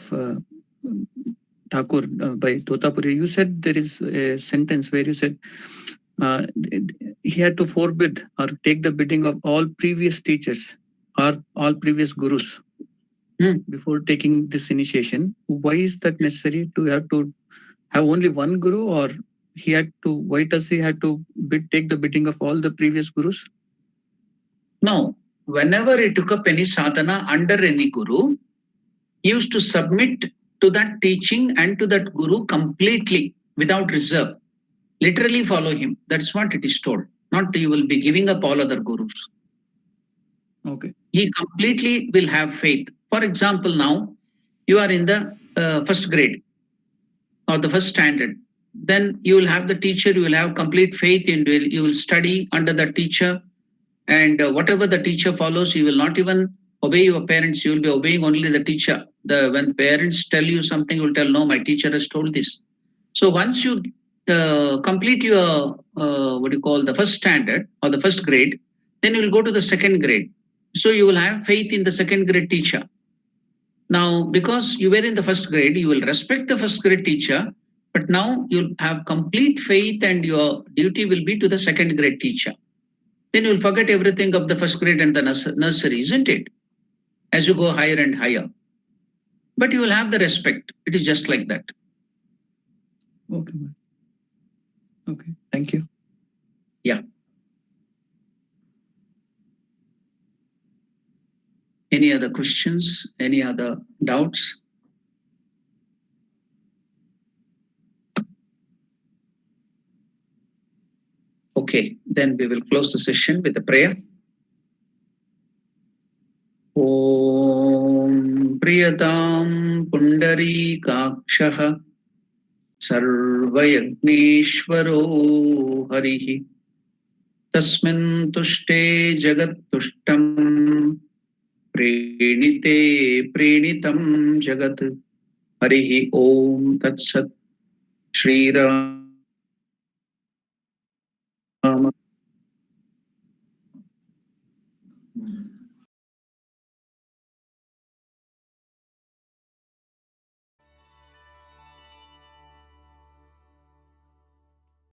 Thakur by Totapuri, you said there is a sentence where you said he had to forbid or take the bidding of all previous teachers or all previous gurus before taking this initiation. Why is that necessary to have only one guru, or he had to? Why does he have to take the bidding of all the previous gurus? No, whenever he took up any sadhana under any guru, he used to submit to that teaching and to that guru completely without reserve. Literally follow him. That's what it is told. Not you will be giving up all other gurus. Okay. He completely will have faith. For example, now you are in the first grade or the first standard. Then you will have the teacher, you will have complete faith in, you will study under the teacher, and whatever the teacher follows, you will not even obey your parents, you will be obeying only the teacher. When parents tell you something, you will tell, no, my teacher has told this. So once you complete your what you call the first standard or the first grade, then you will go to the second grade. So you will have faith in the second grade teacher. Now, because you were in the first grade, you will respect the first grade teacher, but now you'll have complete faith and your duty will be to the second grade teacher. Then you'll forget everything of the first grade and the nursery, isn't it? As you go higher and higher. But you will have the respect. It is just like that. Okay. Okay. Thank you. Yeah. Any other questions? Any other doubts? Okay, then we will close the session with a prayer. Om Priyatam Pundarikakshaha Sarvayagneshwaro Harihi Tasmin Tushte Jagat Tushtam Prenite Prenitam Jagat Harihi Om Tatsat Shri Ram